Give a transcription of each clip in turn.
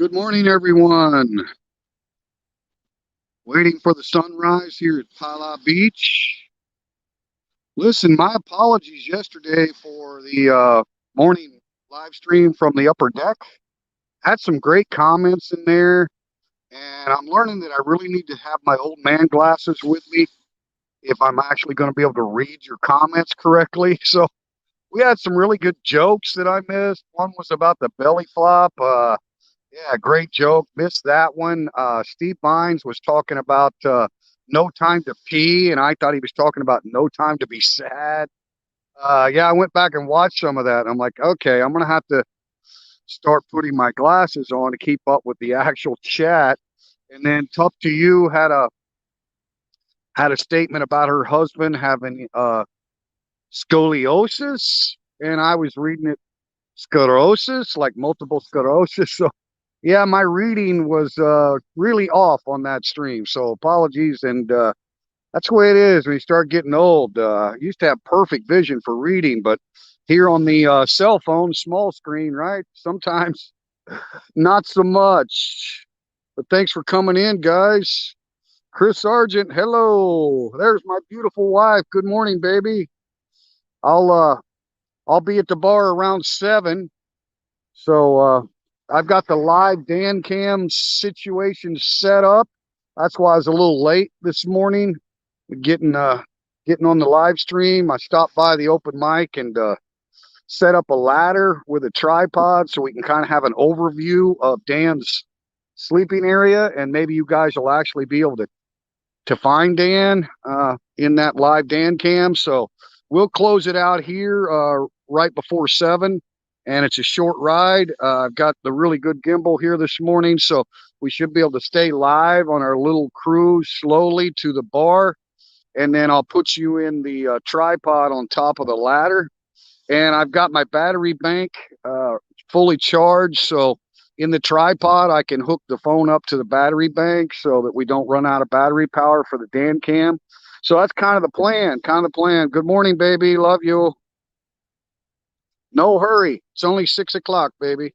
Good morning, everyone. Waiting for the sunrise here at Pala Beach. Listen, my apologies yesterday for the morning live stream from the upper deck. Had some great comments in there, and I'm learning that I really need to have my old man glasses with me if I'm actually going to be able to read your comments correctly. So we had some really good jokes that I missed. One was about the belly flop. Yeah, great joke. Missed that one. Steve Mines was talking about no time to pee, and I thought he was talking about no time to be sad. Yeah, I went back and watched some of that. And I'm like, okay, I'm gonna have to start putting my glasses on to keep up with the actual chat. And then Tough to You had a statement about her husband having scoliosis, and I was reading it sclerosis, like multiple sclerosis. So yeah, my reading was really off on that stream. So apologies. And that's the way it is when you start getting old. Used to have perfect vision for reading, but here on the cell phone, small screen, right? Sometimes not so much. But thanks for coming in, guys. Chris Sargent, hello. There's my beautiful wife. Good morning, baby. I'll uh I'll be at the bar around 7. So I've got the live Dan cam situation set up. That's why I was a little late this morning getting on the live stream. I stopped by the open mic and set up a ladder with a tripod so we can kind of have an overview of Dan's sleeping area, and maybe you guys will actually be able to find Dan in that live Dan cam. So we'll close it out here right before 7, and it's a short ride. I've got the really good gimbal here this morning, so we should be able to stay live on our little cruise slowly to the bar, and then I'll put you in the tripod on top of the ladder. And I've got my battery bank fully charged, so in the tripod I can hook the phone up to the battery bank so that we don't run out of battery power for the Dan cam. So that's kind of the plan. Good morning, baby. Love you. No hurry. It's only 6 o'clock, baby.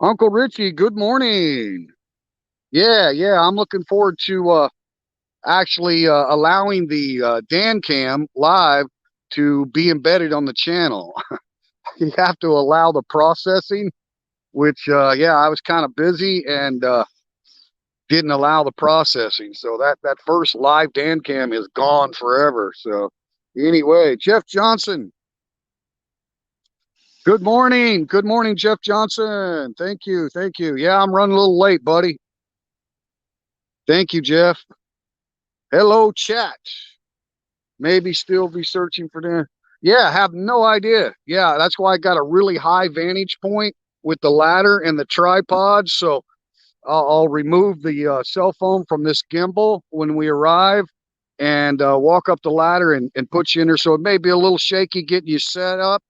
Uncle Richie, good morning. Yeah. I'm looking forward to actually allowing the Dan cam live to be embedded on the channel. You have to allow the processing, which yeah, I was kind of busy and didn't allow the processing. So that first live Dan cam is gone forever. So anyway, Jeff Johnson. Good morning. Good morning, Jeff Johnson. Thank you. Thank you. Yeah, I'm running a little late, buddy. Thank you, Jeff. Hello, chat. Maybe still be searching for them. Yeah, have no idea. Yeah, that's why I got a really high vantage point with the ladder and the tripod. So I'll remove the cell phone from this gimbal when we arrive and walk up the ladder and put you in there. So it may be a little shaky getting you set up,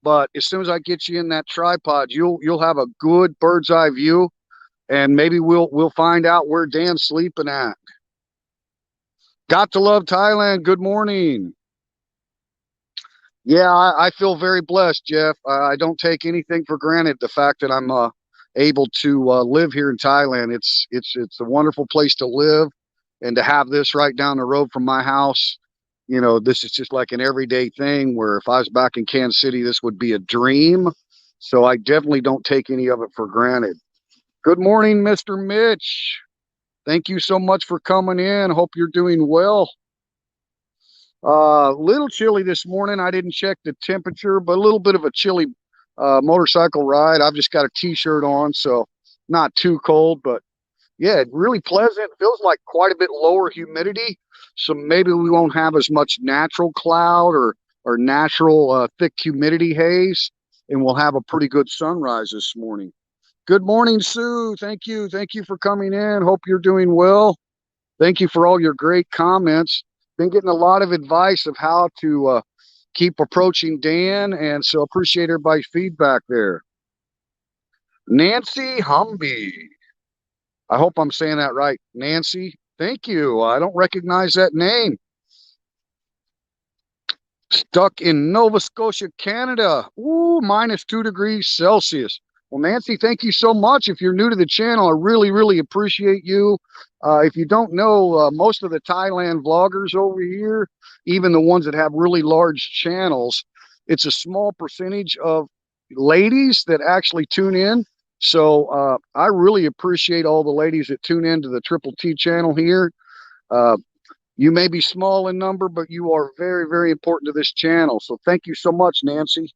but as soon as I get you in that tripod, you'll have a good bird's eye view, and maybe we'll find out where Dan's sleeping at. Got to love Thailand. Good morning. Yeah, I feel very blessed, Jeff. I don't take anything for granted. The fact that I'm able to live here in Thailand, it's a wonderful place to live, and to have this right down the road from my house. You know, this is just like an everyday thing. Where if I was back in Kansas City, this would be a dream. So I definitely don't take any of it for granted. Good morning, Mr. Mitch. Thank you so much for coming in. Hope you're doing well. Little chilly this morning. I didn't check the temperature, but a little bit of a chilly motorcycle ride. I've just got a t-shirt on, so not too cold, but yeah, really pleasant. Feels like quite a bit lower humidity, so maybe we won't have as much natural cloud or natural thick humidity haze, and we'll have a pretty good sunrise this morning. Good morning, Sue. Thank you. Thank you for coming in. Hope you're doing well. Thank you for all your great comments. Been getting a lot of advice of how to keep approaching Dan, and so appreciate everybody's feedback there. Nancy Humby. I hope I'm saying that right. Nancy, thank you. I don't recognize that name. Stuck in Nova Scotia, Canada. Ooh, -2 degrees Celsius. Well, Nancy, thank you so much. If you're new to the channel, I really, really appreciate you. If you don't know, most of the Thailand vloggers over here, even the ones that have really large channels, it's a small percentage of ladies that actually tune in. So I really appreciate all the ladies that tune into the Triple T channel here. Uh, you may be small in number, but you are very, very important to this channel. So thank you so much, Nancy.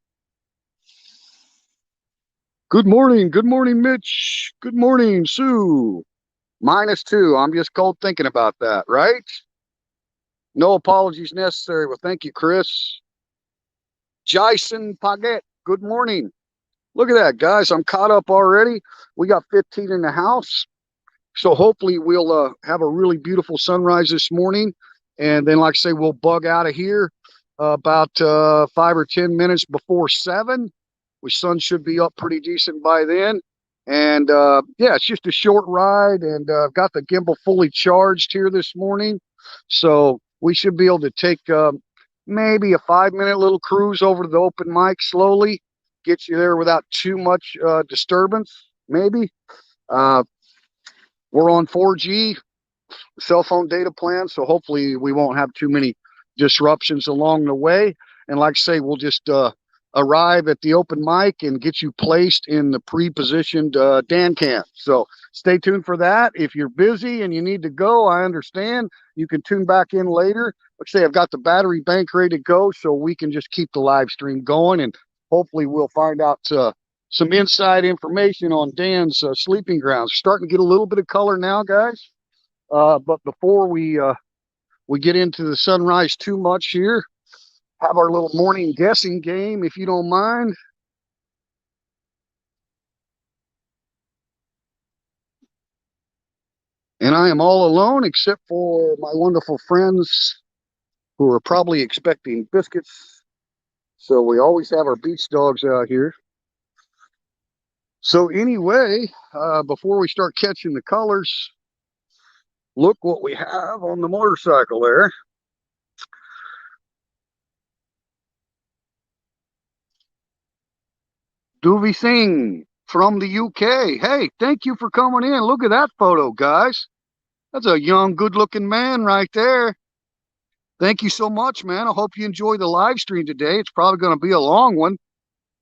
Good morning. Good morning, Mitch. Good morning, Sue. -2. I'm just cold thinking about that, right? No apologies necessary. Well, thank you, Chris. Jason Paget. Good morning. Look at that, guys. I'm caught up already. We got 15 in the house. So hopefully we'll have a really beautiful sunrise this morning. And then, like I say, we'll bug out of here about 5 or 10 minutes before 7. The sun should be up pretty decent by then. And yeah, it's just a short ride. And I've got the gimbal fully charged here this morning. So we should be able to take maybe a 5-minute little cruise over to the open mic slowly. Get you there without too much disturbance, maybe. We're on 4G cell phone data plan, so hopefully we won't have too many disruptions along the way. And like I say, we'll just arrive at the open mic and get you placed in the pre-positioned Dan camp. So stay tuned for that. If you're busy and you need to go, I understand. You can tune back in later. Like I say, I've got the battery bank ready to go, so we can just keep the live stream going, and hopefully we'll find out some inside information on Dan's sleeping grounds. Starting to get a little bit of color now, guys. But before we get into the sunrise too much here, have our little morning guessing game, if you don't mind. And I am all alone except for my wonderful friends who are probably expecting biscuits. So we always have our beach dogs out here. So anyway, before we start catching the colors, look what we have on the motorcycle there. Doovie Singh from the UK. Hey, thank you for coming in. Look at that photo, guys. That's a young, good-looking man right there. Thank you so much, man. I hope you enjoy the live stream today. It's probably going to be a long one,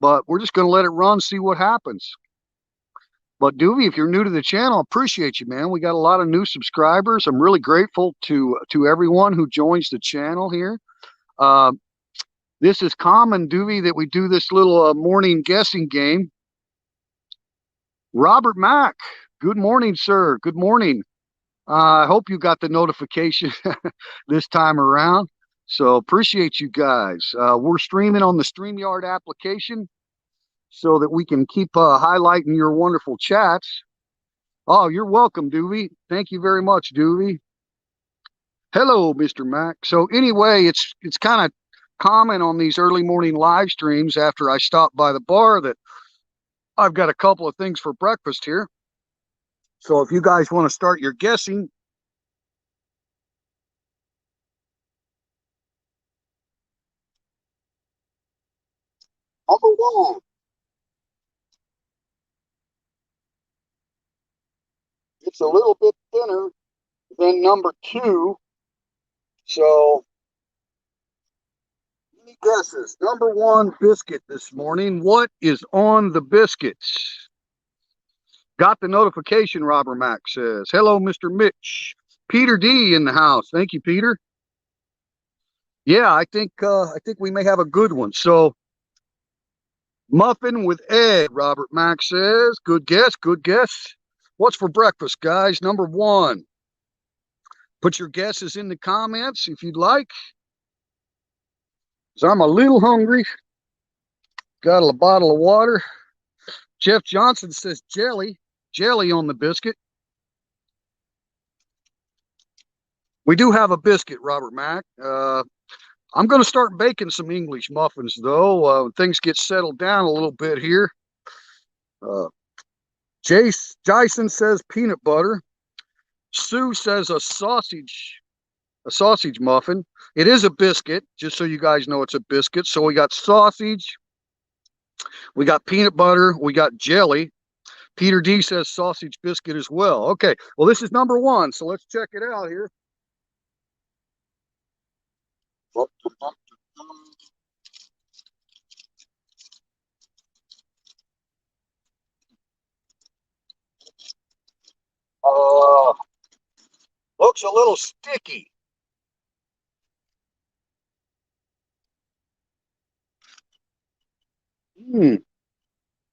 but we're just going to let it run, see what happens. But Doovie, if you're new to the channel, I appreciate you, man. We got a lot of new subscribers. I'm really grateful to everyone who joins the channel here. This is common, Doovie, that we do this little morning guessing game. Robert Mack, good morning, sir. Good morning. I hope you got the notification this time around. So appreciate you guys. We're streaming on the StreamYard application so that we can keep highlighting your wonderful chats. Oh, you're welcome, Doovie. Thank you very much, Doovie. Hello, Mr. Mack. So anyway, it's kind of common on these early morning live streams after I stop by the bar that I've got a couple of things for breakfast here. So if you guys want to start your guessing, number one. It's a little bit thinner than number 2. So any guesses? Number 1 biscuit this morning. What is on the biscuits? Got the notification, Robert Mack says. Hello, Mr. Mitch. Peter D in the house. Thank you, Peter. Yeah, I think we may have a good one. So muffin with egg, Robert Mack says. Good guess, good guess. What's for breakfast, guys? Number 1. Put your guesses in the comments if you'd like. So I'm a little hungry. Got a bottle of water. Jeff Johnson says jelly. Jelly on the biscuit. We do have a biscuit, Robert Mack. I'm going to start baking some English muffins, though. Things get settled down a little bit here. Jason says peanut butter. Sue says a sausage muffin. It is a biscuit, just so you guys know it's a biscuit. So we got sausage, We got peanut butter. We got jelly. Peter D says sausage biscuit as well. Okay, well, this is number one, so let's check it out here. Uh, Looks a little sticky. Hmm,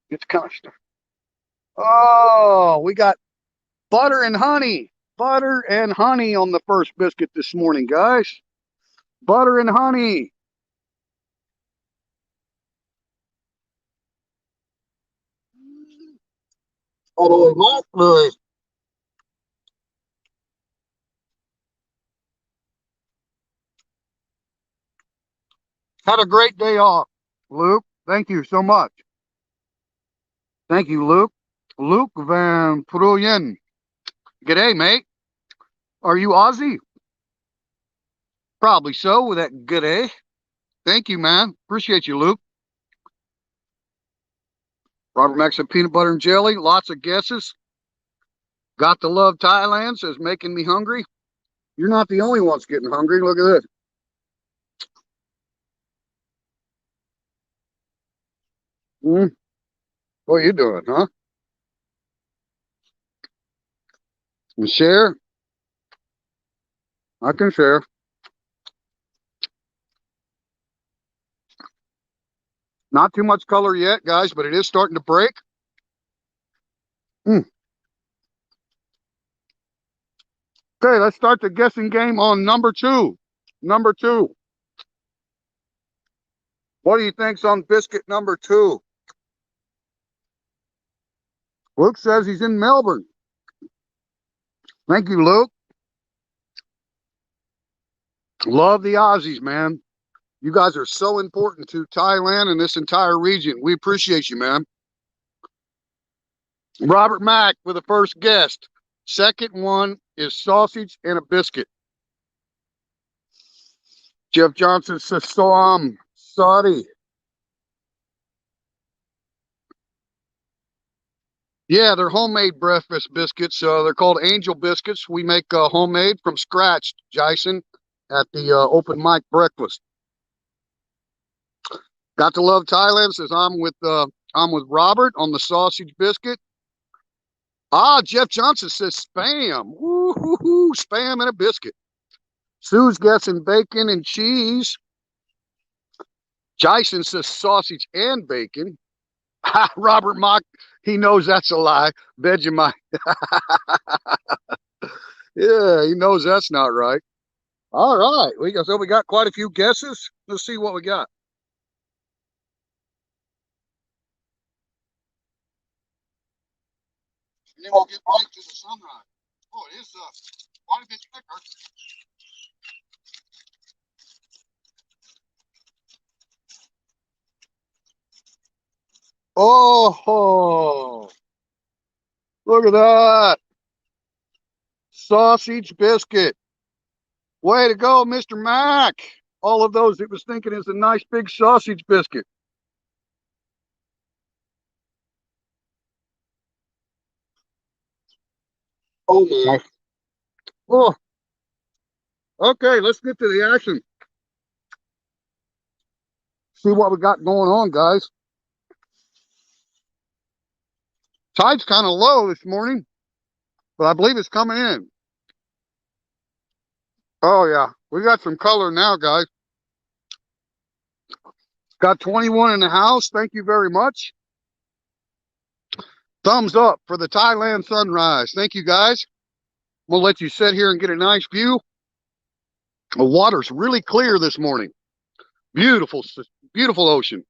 it's kind of stuff. Oh, we got butter and honey. Butter and honey on the first biscuit this morning, guys. Butter and honey. Oh, had a great day off, Luke. Thank you so much. Thank you, Luke. Luke Van Pruyen. G'day, mate. Are you Aussie? Probably so with that g'day. Thank you, man. Appreciate you, Luke. Robert Max said peanut butter and jelly. Lots of guesses. Got to love Thailand says making me hungry. You're not the only ones getting hungry. Look at this. Mm, what are you doing, huh? And share? I can share. Not too much color yet, guys, but it is starting to break. Mm. Okay, let's start the guessing game on number two. Number two. What do you think's on biscuit number two? Luke says he's in Melbourne. Thank you, Luke. Love the Aussies, man. You guys are so important to Thailand and this entire region. We appreciate you, man. Robert Mack for the first guest. Second one is sausage and a biscuit. Jeff Johnson says Salam Saudi. Yeah, they're homemade breakfast biscuits. They're called Angel Biscuits. We make homemade from scratch, Jason, at the open mic breakfast. Got to love Thailand says I'm with Robert on the sausage biscuit. Ah, Jeff Johnson says spam. Woo-hoo-hoo, spam and a biscuit. Sue's guessing bacon and cheese. Jason says sausage and bacon. Robert Mock, he knows that's a lie. Vegemite. Yeah, he knows that's not right. All right, we got quite a few guesses. Let's see what we got. And then we'll get right to the sunrise. Oh, it is quite a bit thicker. Oh, look at that. Sausage biscuit. Way to go, Mr. Mac. All of those it was thinking is a nice big sausage biscuit. Oh my. Oh, okay, let's get to the action. See what we got going on, guys. Tide's kind of low this morning, but I believe it's coming in. Oh yeah, we got some color now, guys. Got 21 in the house. Thank you very much. Thumbs up for the Thailand sunrise. Thank you, guys. We'll let you sit here and get a nice view. The water's really clear this morning. Beautiful, beautiful ocean.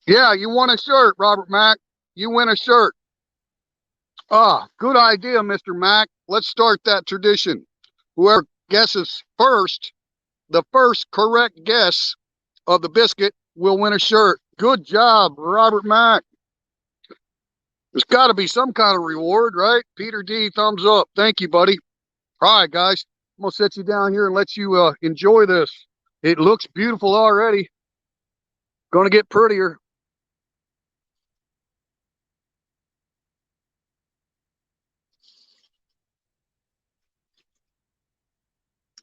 Yeah, you won a shirt, Robert Mack. You win a shirt. Ah, good idea, Mr. Mack. Let's start that tradition. Whoever guesses first, the first correct guess of the biscuit will win a shirt. Good job, Robert Mack. There's got to be some kind of reward, right? Peter D, thumbs up. Thank you, buddy. All right, guys. I'm going to set you down here and let you enjoy this. It looks beautiful already. Going to get prettier.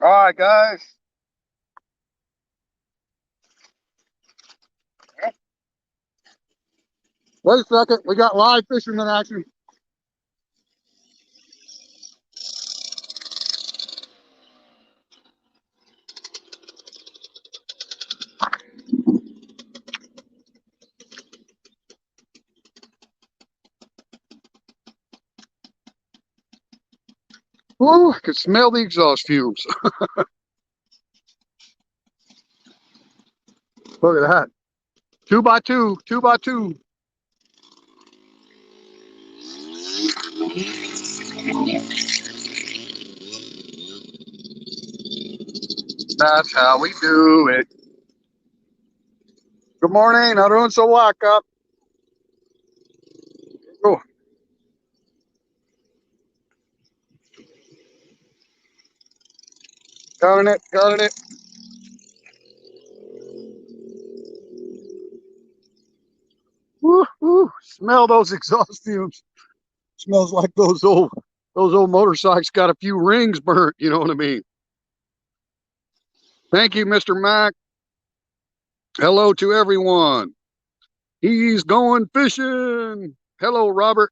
All right, guys. Wait a second. We got live fisherman action. Ooh, I can smell the exhaust fumes. Look at that. 2x2, 2x2. That's how we do it. Good morning. Arun Sawaka. Oh, got it, got it. Woo, woo. Smell those exhaust fumes. Smells like those old motorcycles got a few rings burnt. You know what I mean? Thank you, Mr. Mac. Hello to everyone. He's going fishing. Hello, Robert.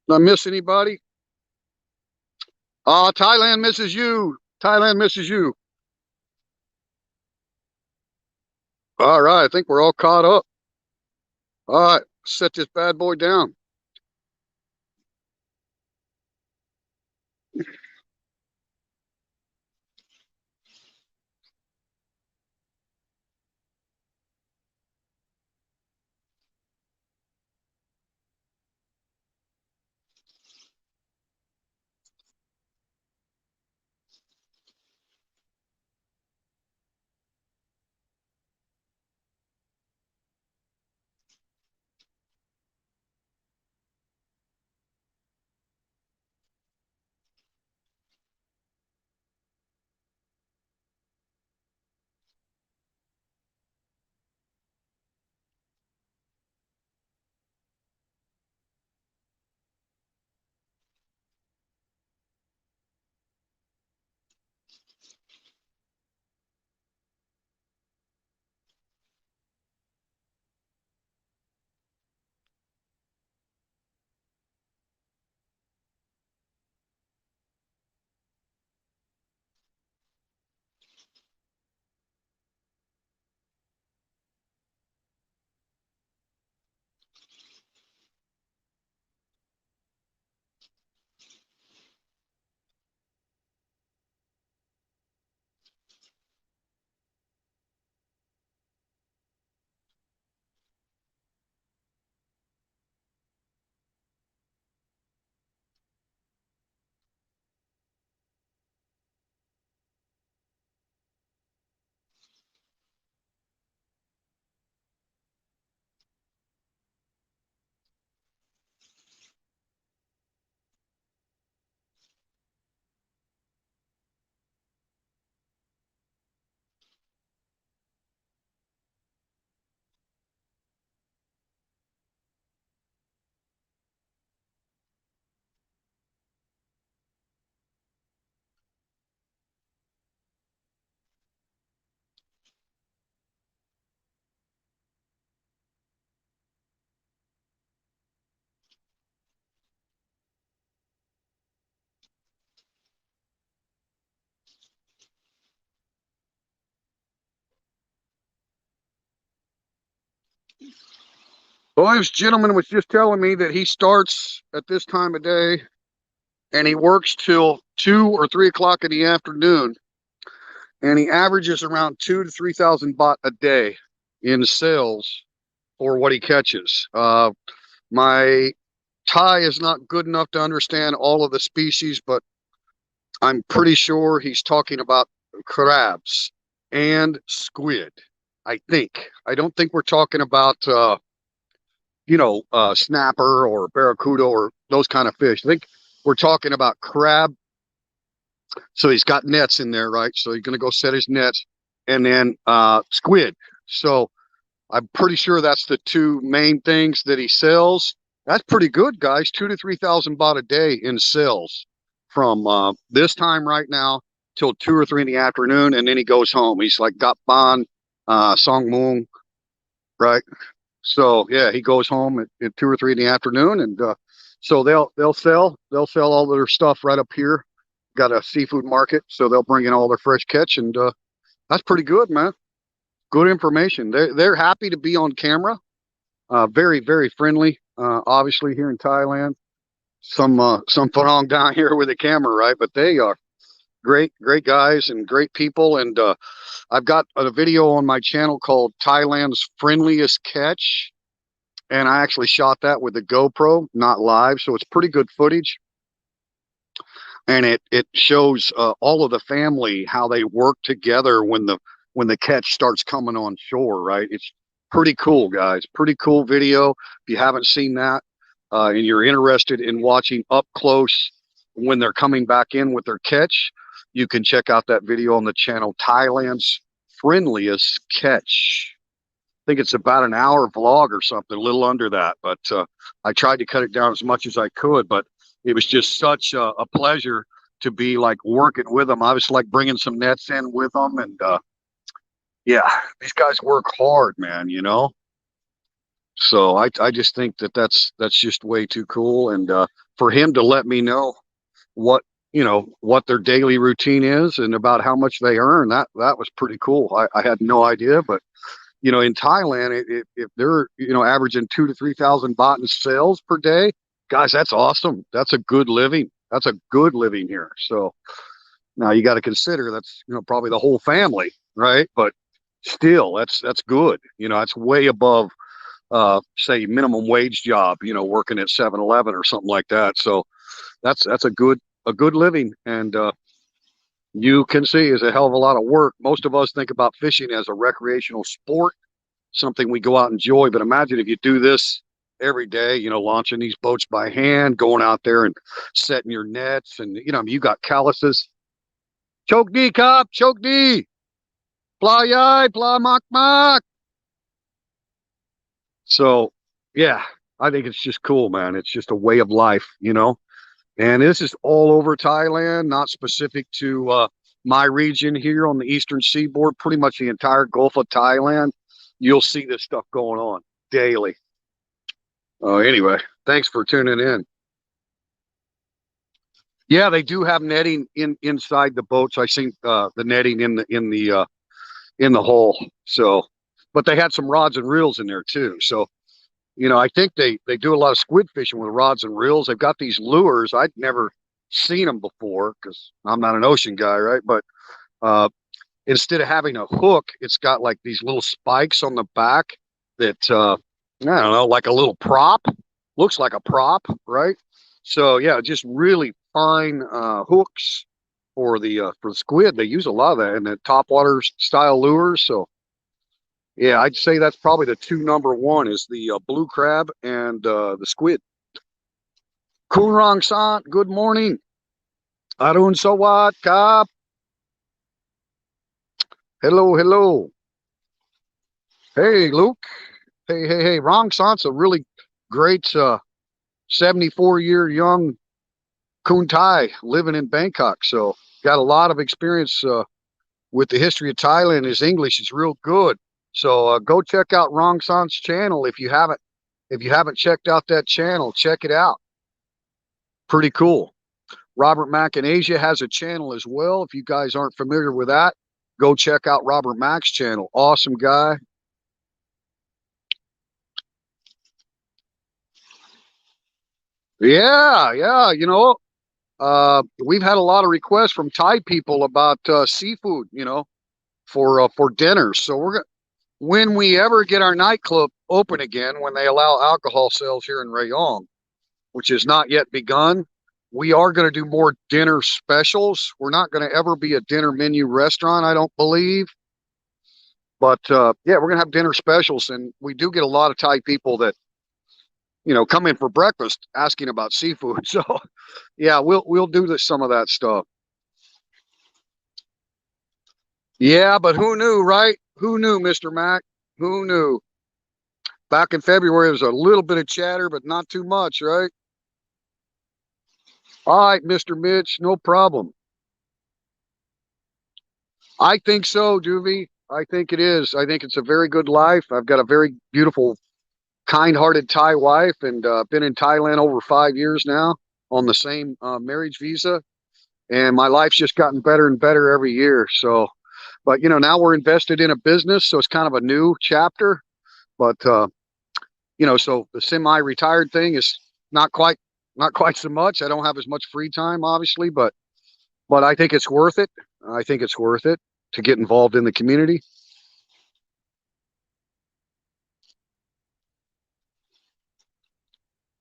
Did I miss anybody? Thailand misses you. Thailand misses you. All right, I think we're all caught up. All right, set this bad boy down. Well, this gentleman was just telling me that he starts at this time of day and he works till 2 or 3 o'clock in the afternoon, and he averages around 2 to 3,000 baht a day in sales for what he catches. My Thai is not good enough to understand all of the species, but I'm pretty sure he's talking about crabs and squid. I think. I don't think we're talking about snapper or barracuda or those kind of fish. I think we're talking about crab So he's got nets in there, right? So he's going to go set his nets, and then squid. So I'm pretty sure that's the two main things that he sells. That's pretty good, guys. 2 to 3 thousand baht a day in sales from this time right now till 2 or 3 in the afternoon, and then he goes home. He's like Gap Ban, Song Moong, right? So yeah, he goes home at 2 or 3 in the afternoon, and so they'll sell all their stuff right up here. Got a seafood market, so they'll bring in all their fresh catch, and that's pretty good, man. Good information. They're happy to be on camera. Very very friendly. Obviously here in Thailand, some Farong down here with a camera, right? But they are great guys and great people. And I've got a video on my channel called Thailand's Friendliest Catch, and I actually shot that with a GoPro, not live, so it's pretty good footage. And it shows all of the family, how they work together when the catch starts coming on shore, right? It's pretty cool, guys. Pretty cool video. If you haven't seen that, and you're interested in watching up close when they're coming back in with their catch, you can check out that video on the channel, Thailand's Friendliest Catch. I think it's about an hour vlog or something, a little under that. But I tried to cut it down as much as I could. But it was just such a pleasure to be like working with them. I was like bringing some nets in with them, and yeah, these guys work hard, man. So I just think that's just way too cool. And for him to let me know what what their daily routine is and about how much they earn, that was pretty cool. I had no idea, but in Thailand, if they're averaging 2 to 3 thousand baht in sales per day, guys, that's awesome. That's a good living. That's a good living here. So now you got to consider that's probably the whole family, right? But still, that's good. That's way above say minimum wage job. Working at 7-Eleven or something like that. So that's a good living. And you can see is a hell of a lot of work. Most of us think about fishing as a recreational sport, something we go out and enjoy. But imagine if you do this every day, launching these boats by hand, going out there and setting your nets. And, you got calluses. Choke knee, cop, choke knee. Pla yai, pla mak mak. So, yeah, I think it's just cool, man. It's just a way of life. And this is all over Thailand, not specific to my region here on the eastern seaboard, pretty much the entire Gulf of Thailand. You'll see this stuff going on daily. Anyway, thanks for tuning in. Yeah, they do have netting inside the boats. I seen the netting in the hull. So, but they had some rods and reels in there too. So, I think they do a lot of squid fishing with rods and reels. They've got these lures. I'd never seen them before because I'm not an ocean guy, right? But instead of having a hook, it's got like these little spikes on the back that I don't know, like a little prop. Looks like a prop, right? So yeah, just really fine hooks for the squid. They use a lot of that in the topwater style lures. So yeah, I'd say that's probably the two number one is the blue crab and the squid. Kurang Sant, good morning. Arun Sawat Kap. Hello. Hey, Luke. Hey. Rong Sant's a really great 74-year young Kun Thai living in Bangkok. So got a lot of experience with the history of Thailand. His English is real good. So go check out Rong Sant's channel if you haven't checked out that channel. Check it out. Pretty cool. Robert Mack in Asia has a channel as well. If you guys aren't familiar with that, go check out Robert Mack's channel. Awesome guy. Yeah. We've had a lot of requests from Thai people about seafood, for dinners. So when we ever get our nightclub open again, when they allow alcohol sales here in Rayong, which has not yet begun, we are going to do more dinner specials. We're not going to ever be a dinner menu restaurant, I don't believe. But yeah, we're going to have dinner specials. And we do get a lot of Thai people that, come in for breakfast asking about seafood. So yeah, we'll do some of that stuff. Yeah, but who knew, right? Who knew, Mr. Mac? Who knew? Back in February, there was a little bit of chatter, but not too much, right? All right, Mr. Mitch, no problem. I think so, Juvie. I think it is. I think it's a very good life. I've got a very beautiful, kind-hearted Thai wife, and been in Thailand over 5 years now on the same marriage visa. And my life's just gotten better and better every year. So, but now we're invested in a business, so it's kind of a new chapter. But so the semi-retired thing is not quite, not quite so much. I don't have as much free time, obviously, but I think it's worth it. I think it's worth it to get involved in the community.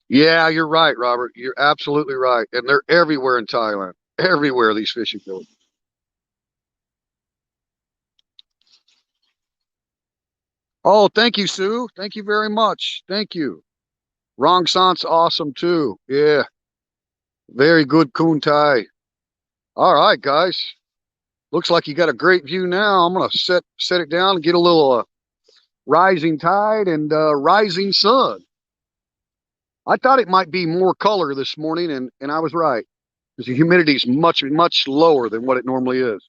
Yeah, you're right, Robert. You're absolutely right. And they're everywhere in Thailand. Everywhere, these fishing villages. Oh, thank you, Sue. Thank you very much. Thank you. Rong San's awesome too. Yeah, very good Kun Thai. All right, guys. Looks like you got a great view now. I'm gonna set it down and get a little rising tide and rising sun. I thought it might be more color this morning, and I was right because the humidity is much lower than what it normally is.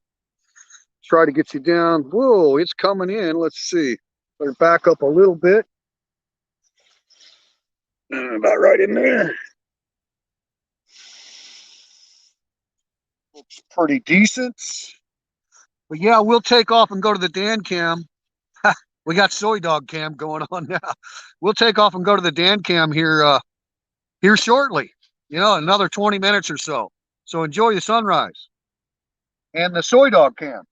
Try to get you down. Whoa, it's coming in. Let's see. Better back up a little bit. About right in there. Looks pretty decent. But yeah, we'll take off and go to the Dan cam. We got soy dog cam going on now. We'll take off and go to the Dan cam here shortly. Another 20 minutes or so. So enjoy the sunrise and the soy dog cam.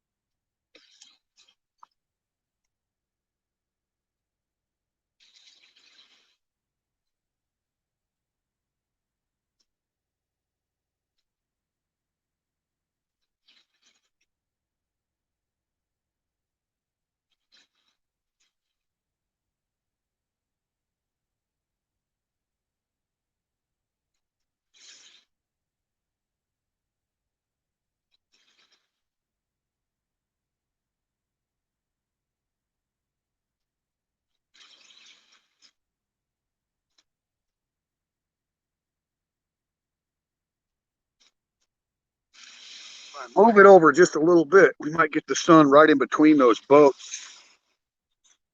Move it over just a little bit. We might get the sun right in between those boats.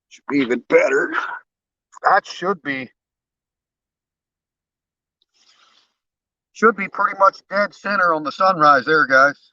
Should be even better. That should be pretty much dead center on the sunrise there, guys.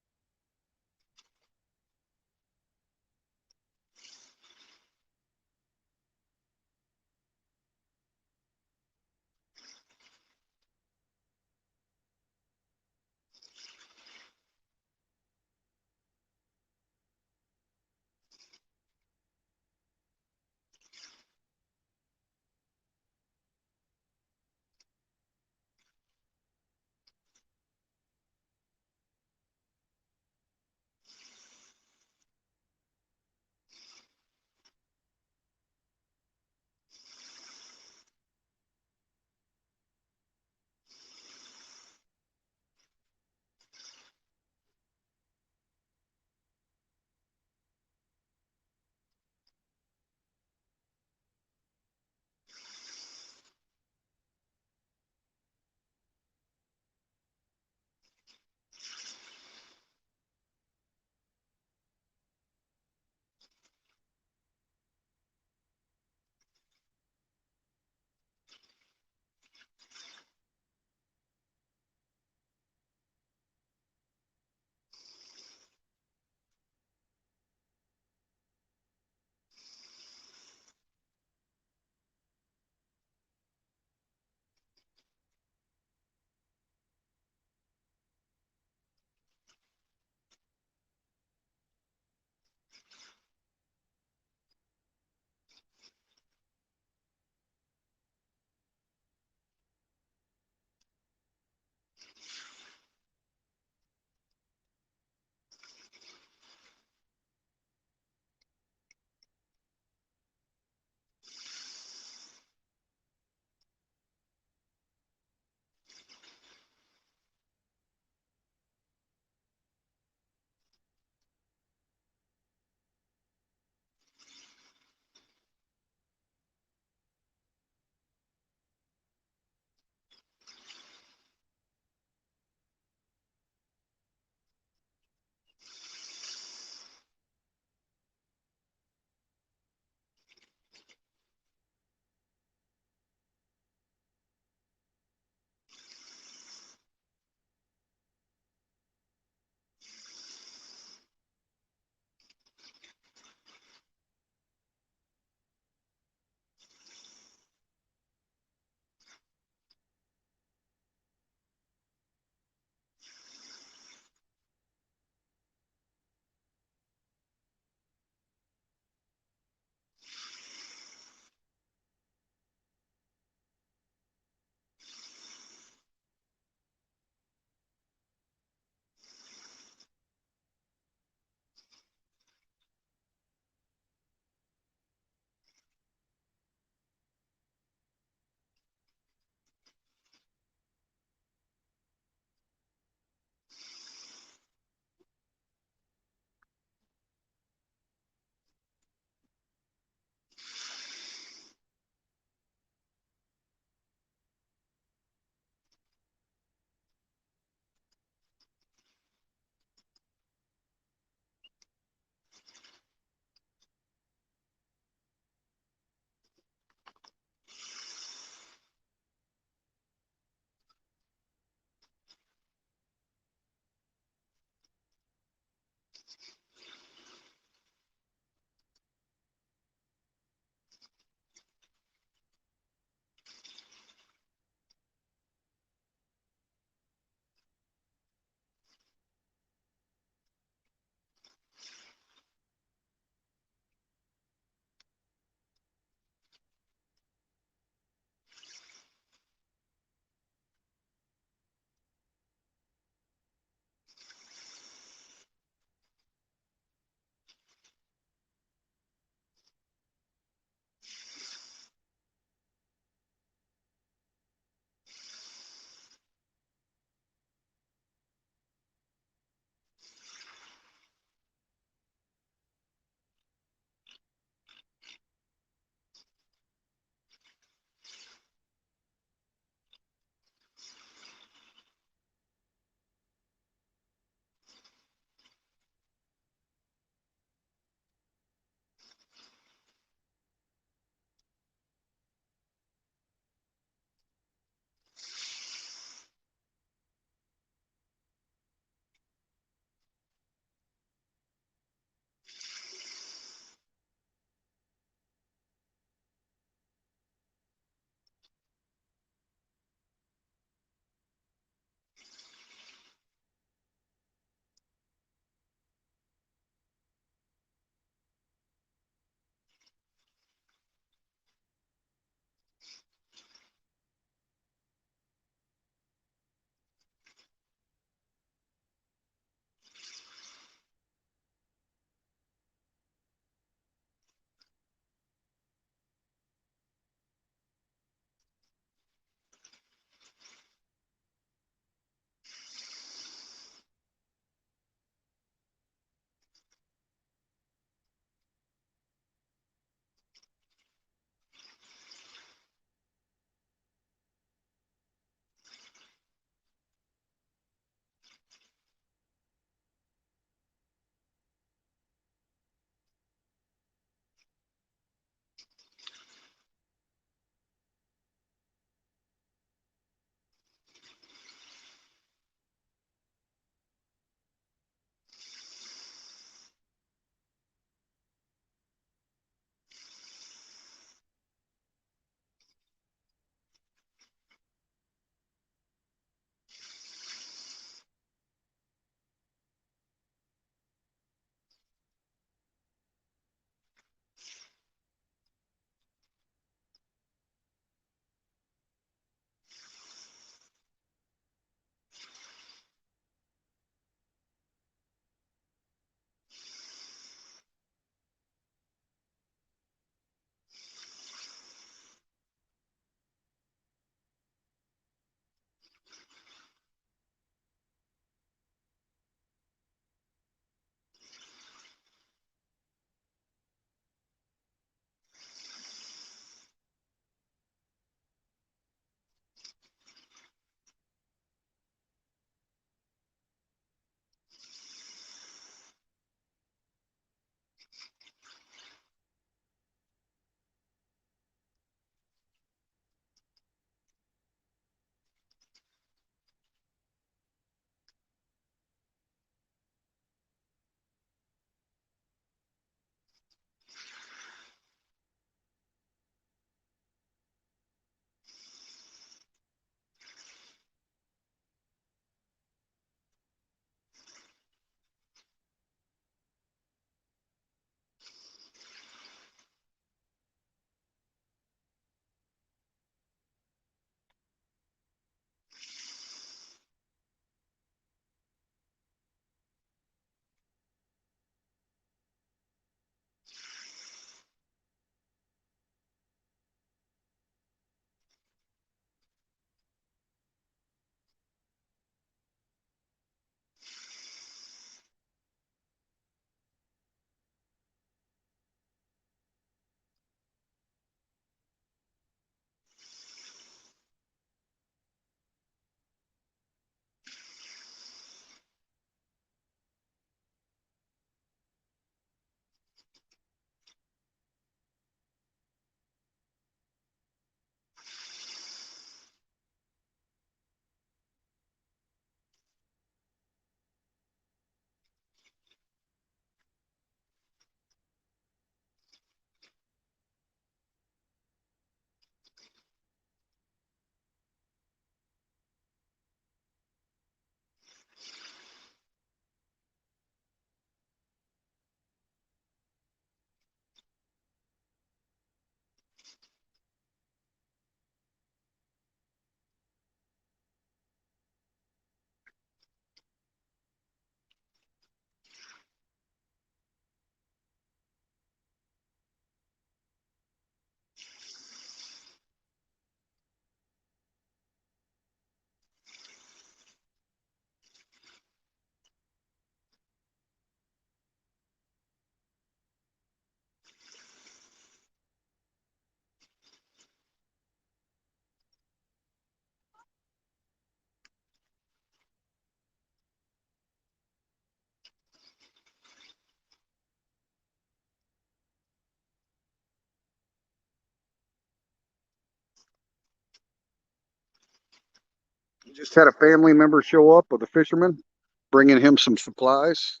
Just had a family member show up with a fisherman, bringing him some supplies.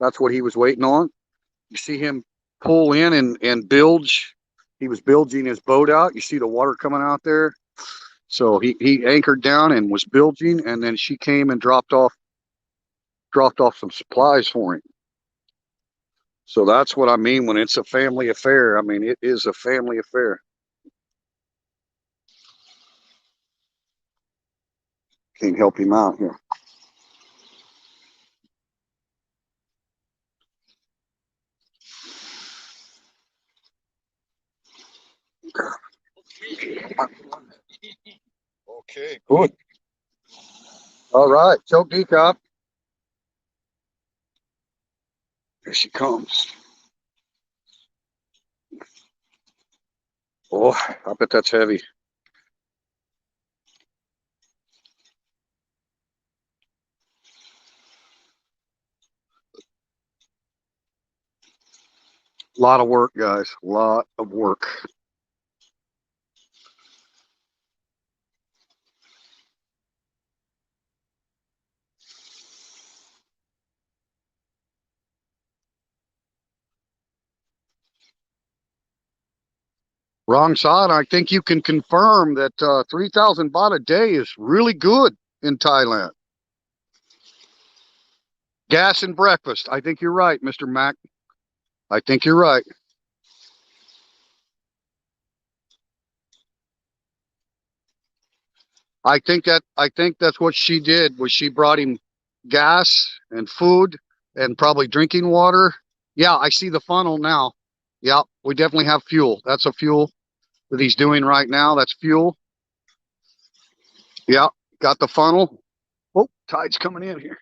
That's what he was waiting on. You see him pull in and bilge. He was bilging his boat out. You see the water coming out there. So he anchored down and was bilging, and then she came and dropped off some supplies for him. So that's what I mean when it's a family affair. I mean, it is a family affair. Can't help him out here. Okay, good. All right, choke decop. Here she comes. Oh, I bet that's heavy. A lot of work, guys. A lot of work. Wrong side. I think you can confirm that 3,000 baht a day is really good in Thailand. Gas and breakfast. I think you're right, Mr. Mac. I think you're right. I think that's what she did was she brought him gas and food and probably drinking water. Yeah, I see the funnel now. Yeah, we definitely have fuel. That's a fuel that he's doing right now. That's fuel. Yeah, got the funnel. Oh, tide's coming in here.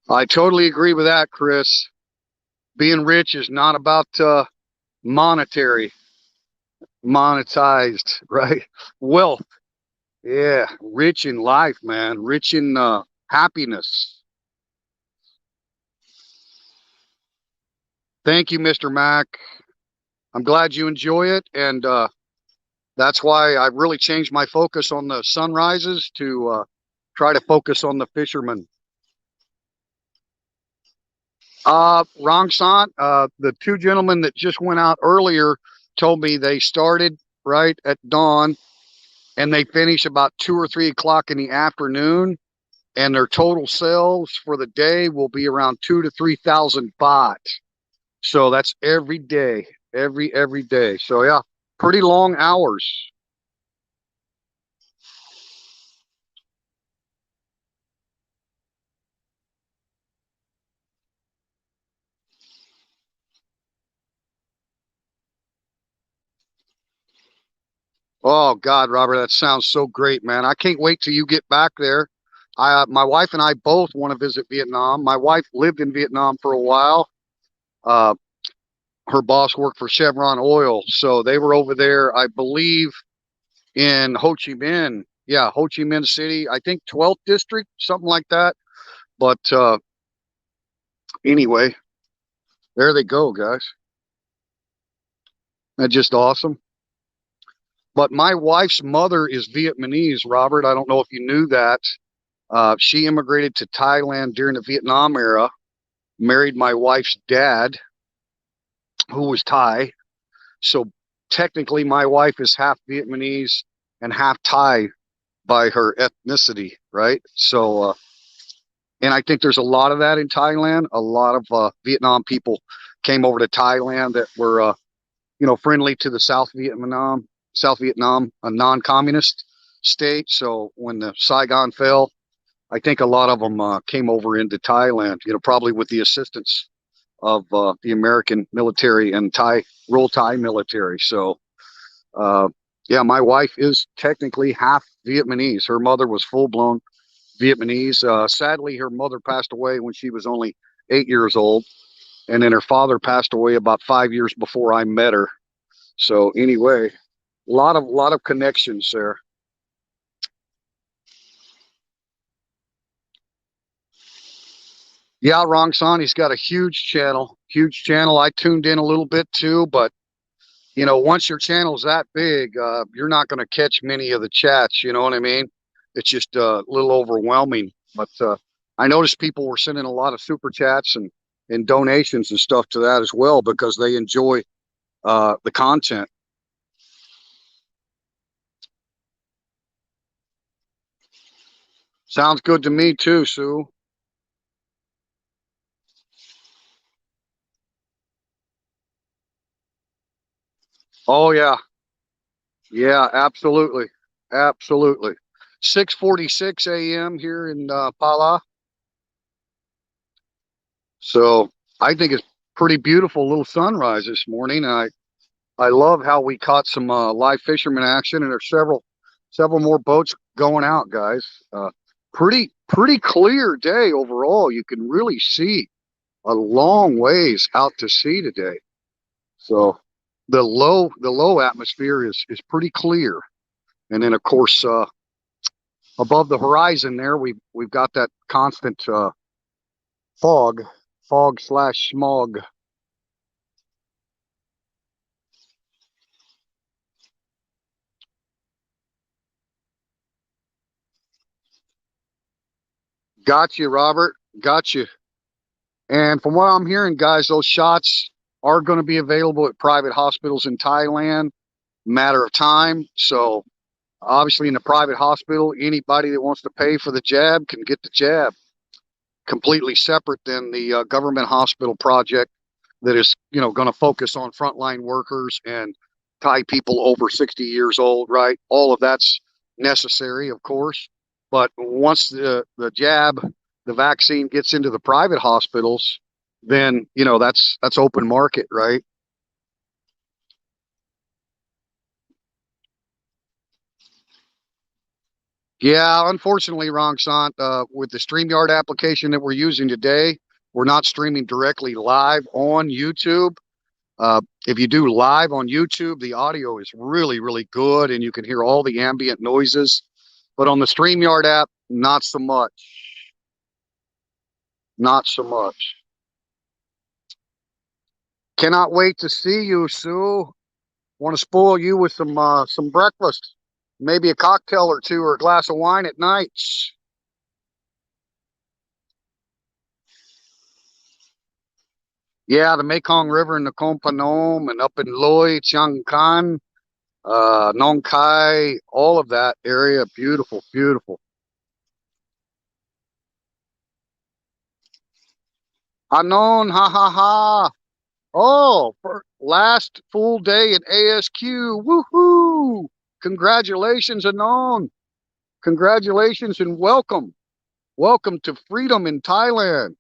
I totally agree with that, Chris. Being rich is not about monetary, monetized, right? Wealth. Yeah, rich in life, man. Rich in happiness. Thank you, Mr. Mac. I'm glad you enjoy it, and that's why I really changed my focus on the sunrises to try to focus on the fishermen. Wrong sant. The two gentlemen that just went out earlier told me they started right at dawn and they finish about 2 or 3 o'clock in the afternoon, and their total sales for the day will be around 2 to 3,000 baht. So that's every day, every day. So yeah, pretty long hours. Oh God, Robert, that sounds so great, man. I can't wait till you get back there. My wife and I both want to visit Vietnam. My wife lived in Vietnam for a while. Uh, her boss worked for Chevron Oil, so they were over there, I believe, in Ho Chi Minh. Yeah, Ho Chi Minh City. I think 12th district, something like that. But anyway, there they go, guys. That's just awesome. But my wife's mother is Vietnamese, Robert. I don't know if you knew that. She immigrated to Thailand during the Vietnam era, married my wife's dad, who was Thai. So technically, my wife is half Vietnamese and half Thai by her ethnicity, right? So, and I think there's a lot of that in Thailand. A lot of Vietnam people came over to Thailand that were, friendly to the South Vietnam, a non-communist state. So when the Saigon fell, I think a lot of them came over into Thailand, probably with the assistance of the American military and Royal Thai military. So, yeah, my wife is technically half Vietnamese. Her mother was full-blown Vietnamese. Sadly, her mother passed away when she was only 8 years old, and then her father passed away about 5 years before I met her. So anyway, lot of connections there. Yeah, Wrong Son, he's got a huge channel. Huge channel. I tuned in a little bit too, but you know, once your channel's that big, you're not going to catch many of the chats. You know what I mean? It's just a little overwhelming. But I noticed people were sending a lot of super chats and donations and stuff to that as well because they enjoy the content. Sounds good to me too, Sue. Oh yeah, yeah, absolutely, absolutely. 6:46 a.m. here in Pala. So I think it's pretty beautiful little sunrise this morning. I love how we caught some live fisherman action, and there's several more boats going out, guys. Pretty clear day overall. You can really see a long ways out to sea today. So the low atmosphere is pretty clear, and then of course above the horizon there we've got that constant fog fog slash smog. Got you, Robert. Got you. And from what I'm hearing, guys, those shots are going to be available at private hospitals in Thailand. Matter of time. So obviously in the private hospital, anybody that wants to pay for the jab can get the jab. Completely separate than the government hospital project that is, you know, going to focus on frontline workers and Thai people over 60 years old, right? All of that's necessary, of course. But once the jab, the vaccine gets into the private hospitals, then, you know, that's open market, right? Yeah, unfortunately, Wrong Sant, with the StreamYard application that we're using today, we're not streaming directly live on YouTube. If you do live on YouTube, the audio is really good and you can hear all the ambient noises. But on the StreamYard app, not so much. Not so much. Cannot wait to see you, Sue. Want to spoil you with some breakfast. Maybe a cocktail or two or a glass of wine at night. Yeah, the Mekong River in the Nakhon Phanom and up in Loi, Chiang Khan, Nong Khai, all of that area. Beautiful, beautiful. Hanon, ha ha ha. Oh, for last full day at ASQ. Woohoo! Congratulations, Anon. Congratulations and welcome. Welcome to freedom in Thailand.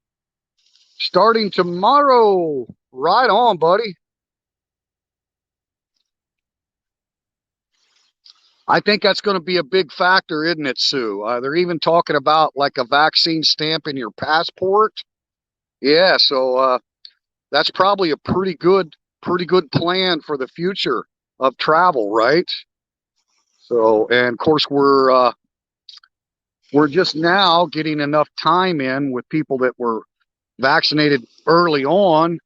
Starting tomorrow. Right on, buddy. I think that's going to be a big factor, isn't it, Sue? They're even talking about like a vaccine stamp in your passport. Yeah, so that's probably a pretty good plan for the future of travel, right? So, and of course, we're just now getting enough time in with people that were vaccinated early on,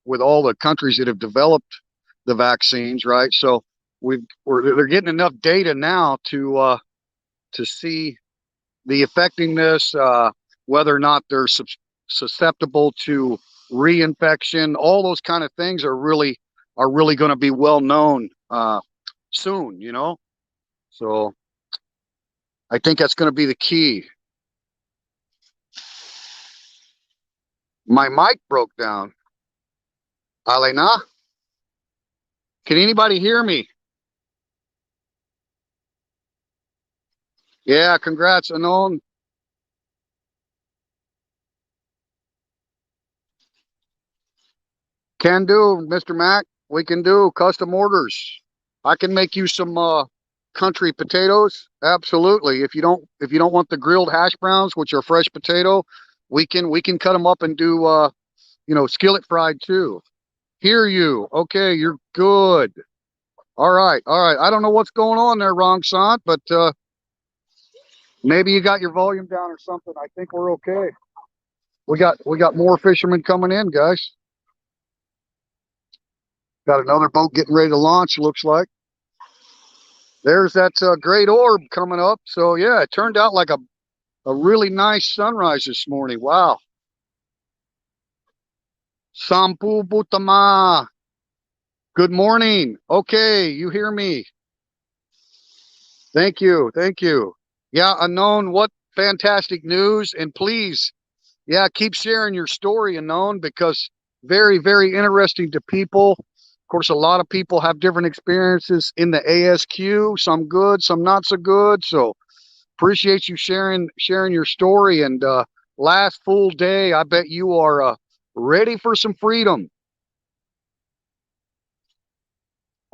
with all the countries that have developed the vaccines, right? So they're getting enough data now to see the effectiveness, whether or not they're susceptible to reinfection. All those kind of things are really going to be well known soon, you know. So I think that's going to be the key. My mic broke down. Alena, can anybody hear me? Yeah, congrats, Anon. Can do, Mr. Mac. We can do custom orders. I can make you some country potatoes. Absolutely. If you don't want the grilled hash browns, which are fresh potato, we can cut them up and do skillet fried too. Hear you. Okay, you're good. All right, all right. I don't know what's going on there, Wrong Sant, but maybe you got your volume down or something. I think we're okay. We got more fishermen coming in, guys. Got another boat getting ready to launch, looks like. There's that great orb coming up. So, yeah, it turned out like a really nice sunrise this morning. Wow. Sampu Butama. Good morning. Okay, you hear me. Thank you. Thank you. Yeah, Unknown, what fantastic news. And please, yeah, keep sharing your story, Unknown, because very, very interesting to people. Of course, a lot of people have different experiences in the ASQ, some good, some not so good. So appreciate you sharing your story. And last full day, I bet you are ready for some freedom.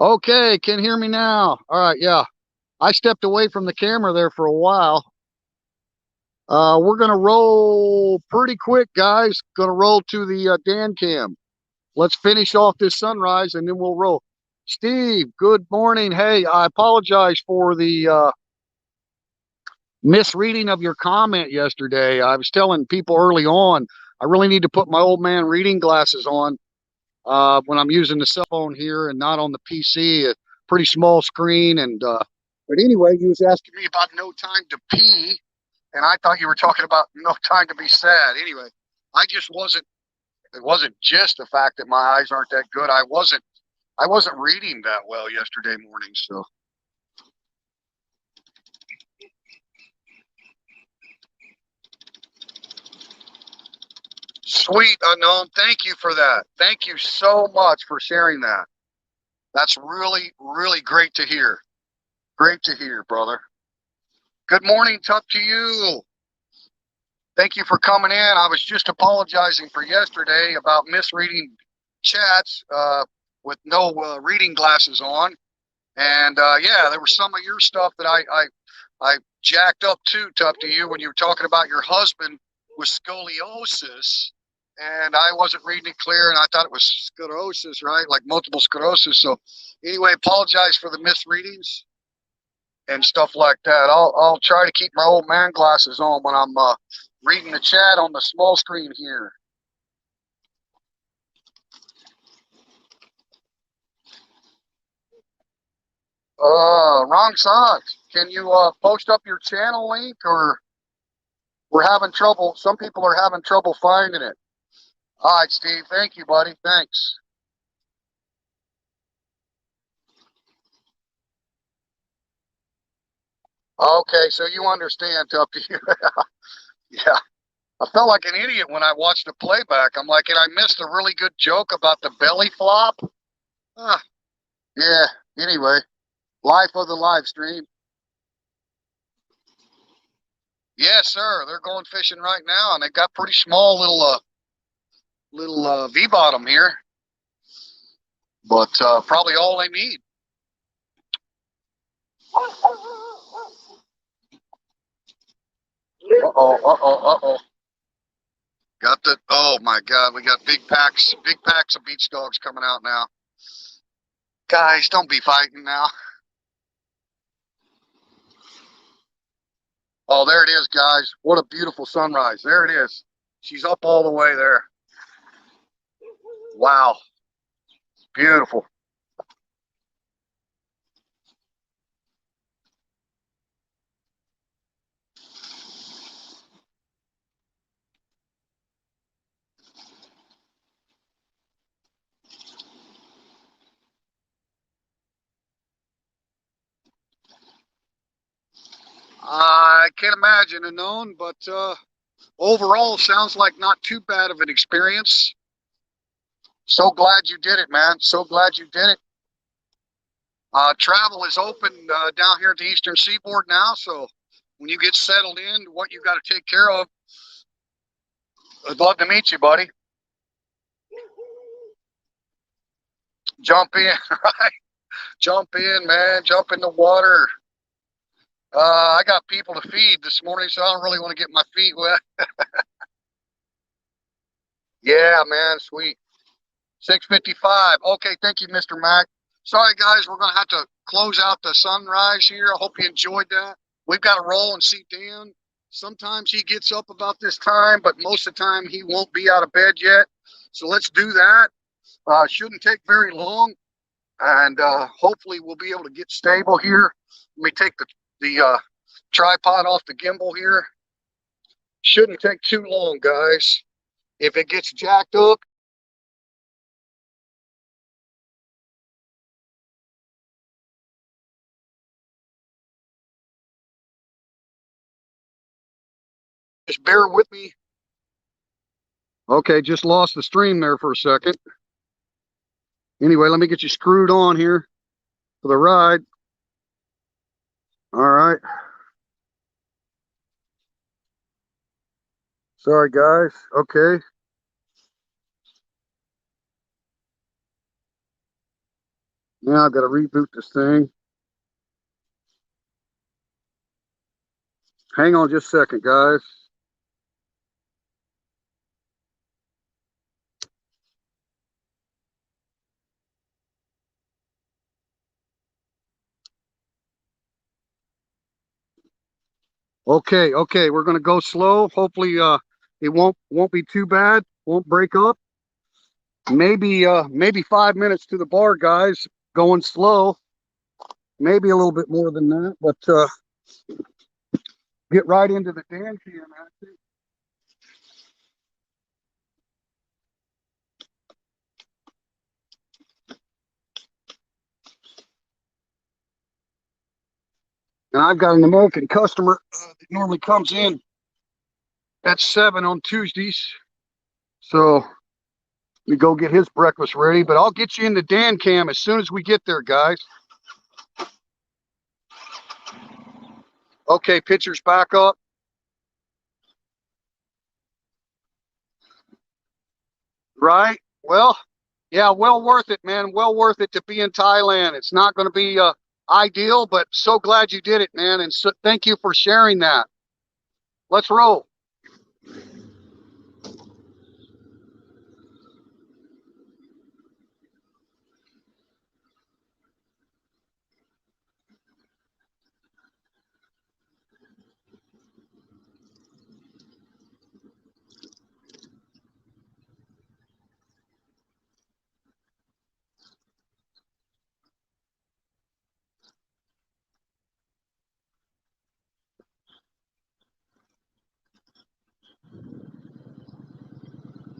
Okay, can hear me now. All right, yeah. I stepped away from the camera there for a while. We're gonna roll pretty quick, guys. Gonna roll to the Dan cam. Let's finish off this sunrise and then we'll roll. Steve, good morning. Hey, I apologize for the misreading of your comment yesterday. I was telling people early on, I really need to put my old man reading glasses on when I'm using the cell phone here and not on the PC. A pretty small screen. And but anyway, you was asking me about no time to pee, and I thought you were talking about no time to be sad. Anyway, I just wasn't. It wasn't just the fact that my eyes aren't that good. I wasn't reading that well yesterday morning. So sweet, Unknown. Thank you for that. Thank you so much for sharing that. That's really, really great to hear. Great to hear, brother. Good morning, Tuck, to you. Thank you for coming in. I was just apologizing for yesterday about misreading chats with no reading glasses on. And yeah, there was some of your stuff that I jacked up too, Tuck, to you when you were talking about your husband with scoliosis. And I wasn't reading it clear, and I thought it was sclerosis, right? Like multiple sclerosis. So anyway, apologize for the misreadings and stuff like that. I'll try to keep my old man glasses on when I'm reading the chat on the small screen here. Wrong socks. Can you post up your channel link, or we're having trouble? Some people are having trouble finding it. All right, Steve. Thank you, buddy. Thanks. Okay, so you understand, up to you. Yeah. I felt like an idiot when I watched the playback. I'm like, and I missed a really good joke about the belly flop. Ah, yeah. Anyway, life of the live stream. Yes, sir. They're going fishing right now, and they got pretty small little V bottom here, but probably all they need. Uh oh. Got the, oh my God, we got big packs of beach dogs coming out now. Guys, don't be fighting now. Oh, there it is, guys. What a beautiful sunrise. There it is. She's up all the way there. Wow. Beautiful. I can't imagine Unknown, but overall, sounds like not too bad of an experience. So glad you did it, man. So glad you did it. Travel is open down here at the Eastern Seaboard now, so when you get settled in, what you got to take care of, I'd love to meet you, buddy. Jump in, right? Jump in, man. Jump in the water. I got people to feed this morning, so I don't really want to get my feet wet. Yeah, man, sweet. 6:55. Okay, thank you, Mr. Mac. Sorry, guys, we're going to have to close out the sunrise here. I hope you enjoyed that. We've got to roll and see Dan. Sometimes he gets up about this time, but most of the time he won't be out of bed yet. So let's do that. Shouldn't take very long. and hopefully we'll be able to get stable here. Let me take the tripod off the gimbal here. Shouldn't take too long, guys. If it gets jacked up, just bear with me. Okay, just lost the stream there for a second. Anyway, let me get you screwed on here for the ride. All right. Sorry, guys. Okay. Now I've got to reboot this thing. Hang on just a second, guys. Okay, we're gonna go slow. Hopefully it won't be too bad, won't break up. Maybe 5 minutes to the bar, guys. Going slow. Maybe a little bit more than that, but get right into the Dan cam action. And I've got an American customer that normally comes in at 7 on Tuesdays. So we go get his breakfast ready, but I'll get you in the Dan cam as soon as we get there, guys. Okay, picture's back up. Right? Well, yeah, well worth it, man. Well worth it to be in Thailand. It's not going to be ideal, but so glad you did it, man. And so, thank you for sharing that. Let's roll.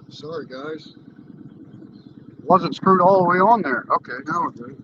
Sorry, guys. Wasn't screwed all the way on there. Okay, now we're good.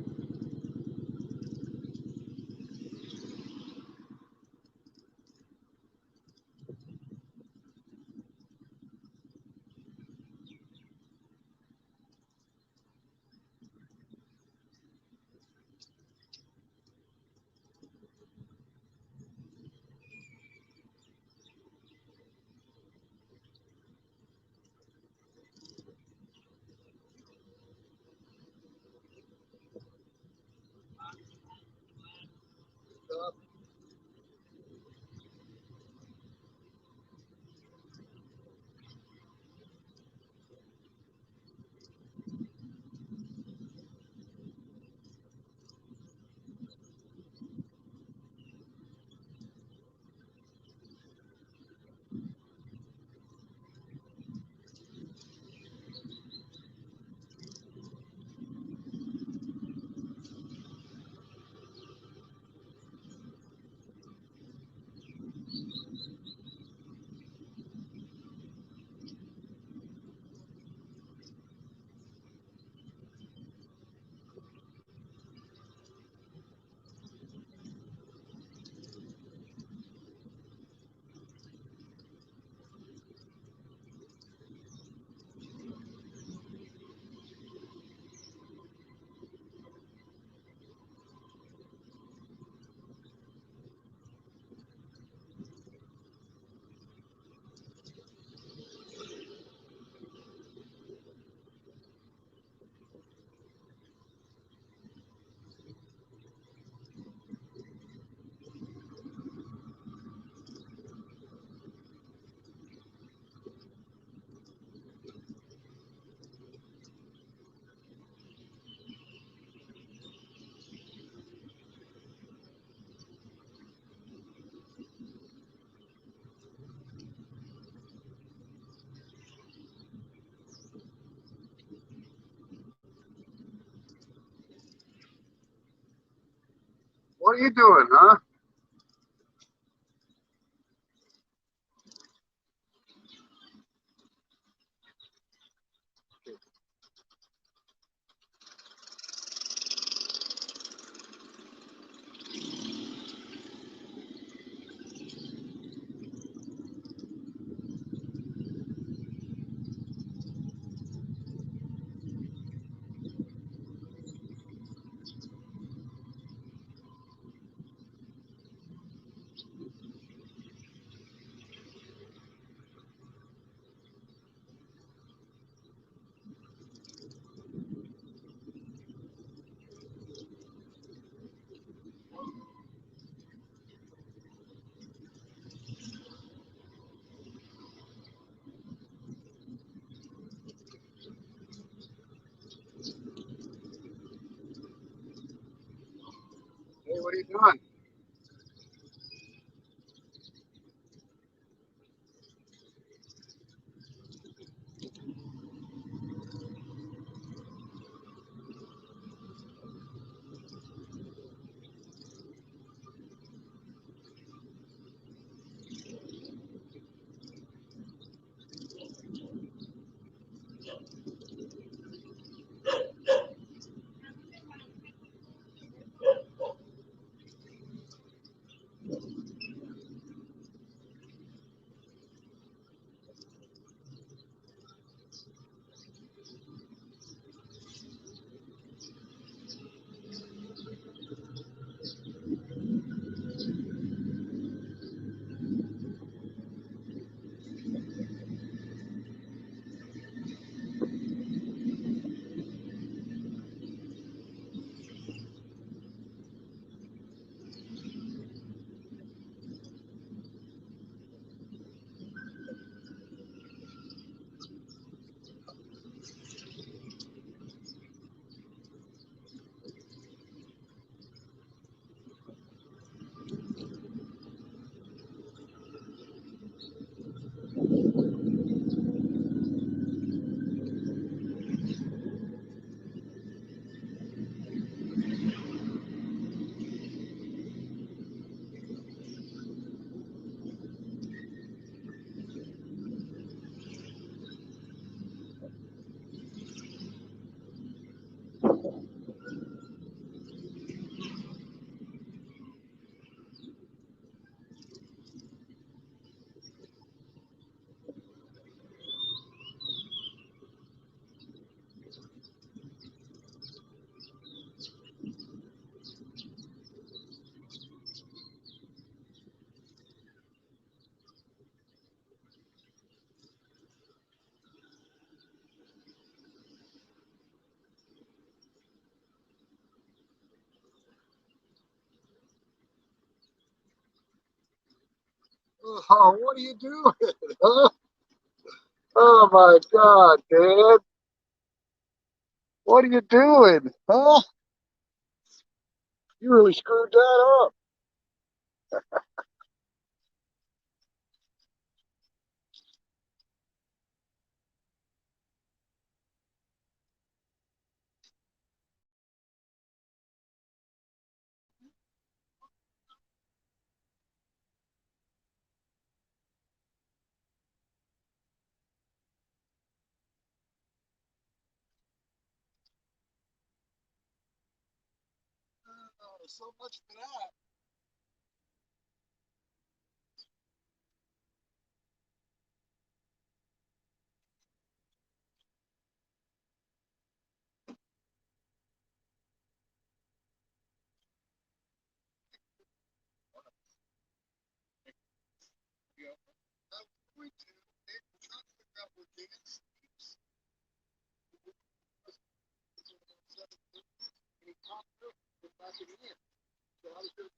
What are you doing, huh? Hey, what are you doing? Oh, what are you doing? Huh? Oh my God, Dad. What are you doing? Huh? You really screwed that up. Oh, so much for that. You know, I'm going to take the truck pickup with Dance. And he talked to him back in the end. So I was going to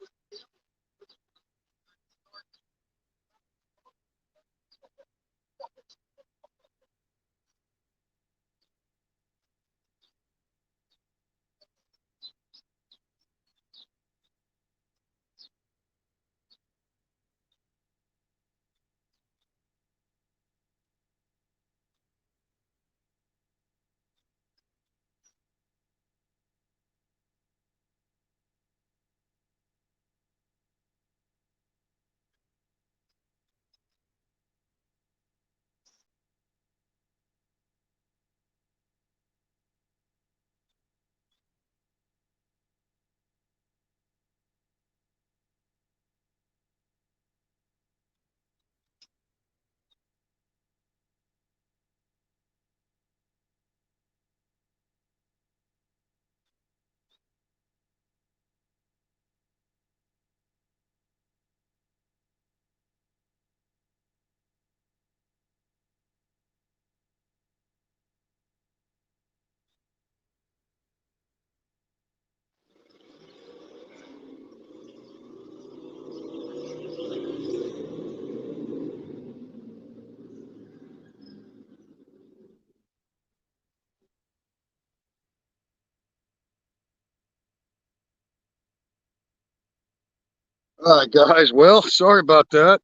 All right, guys. Well, sorry about that.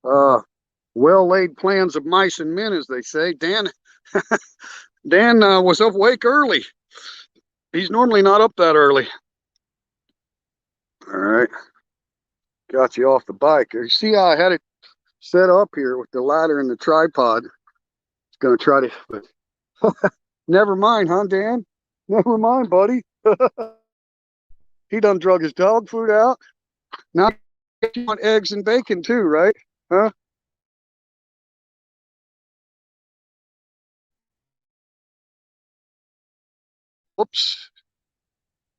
Uh, well laid plans of mice and men, as they say. Dan was up wake early. He's normally not up that early. All right, got you off the bike. You see how I had it set up here with the ladder and the tripod. It's gonna try to, but never mind, huh, Dan? Never mind, buddy. He done drug his dog food out. Now you want eggs and bacon too, right? Huh? Whoops.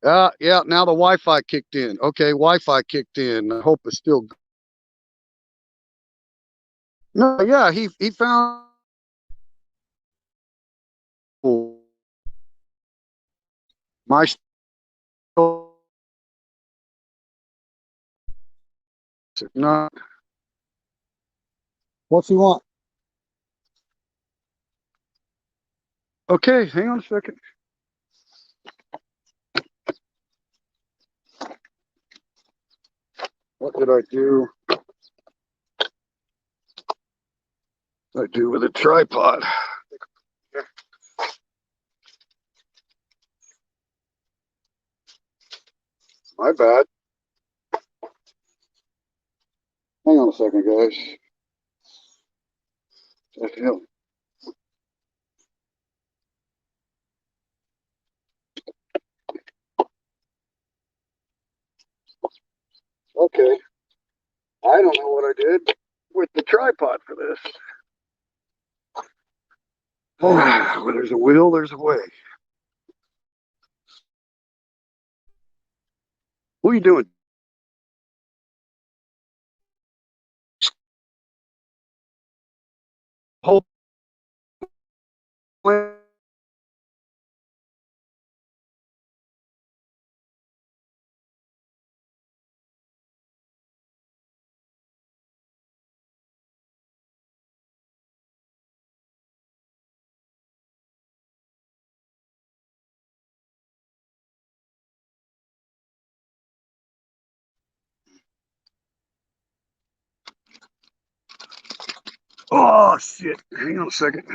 Yeah, now the Wi-Fi kicked in. Okay, Wi-Fi kicked in. I hope it's still. No, yeah, he found my not. What's he want? Okay, hang on a second. What did I do? What did I do with a tripod? My bad. Hang on a second, guys. What the hell? Okay, I don't know what I did with the tripod for this. Where there's a will, there's a way. What are you doing? Whole plan? Oh shit! Hang on a second.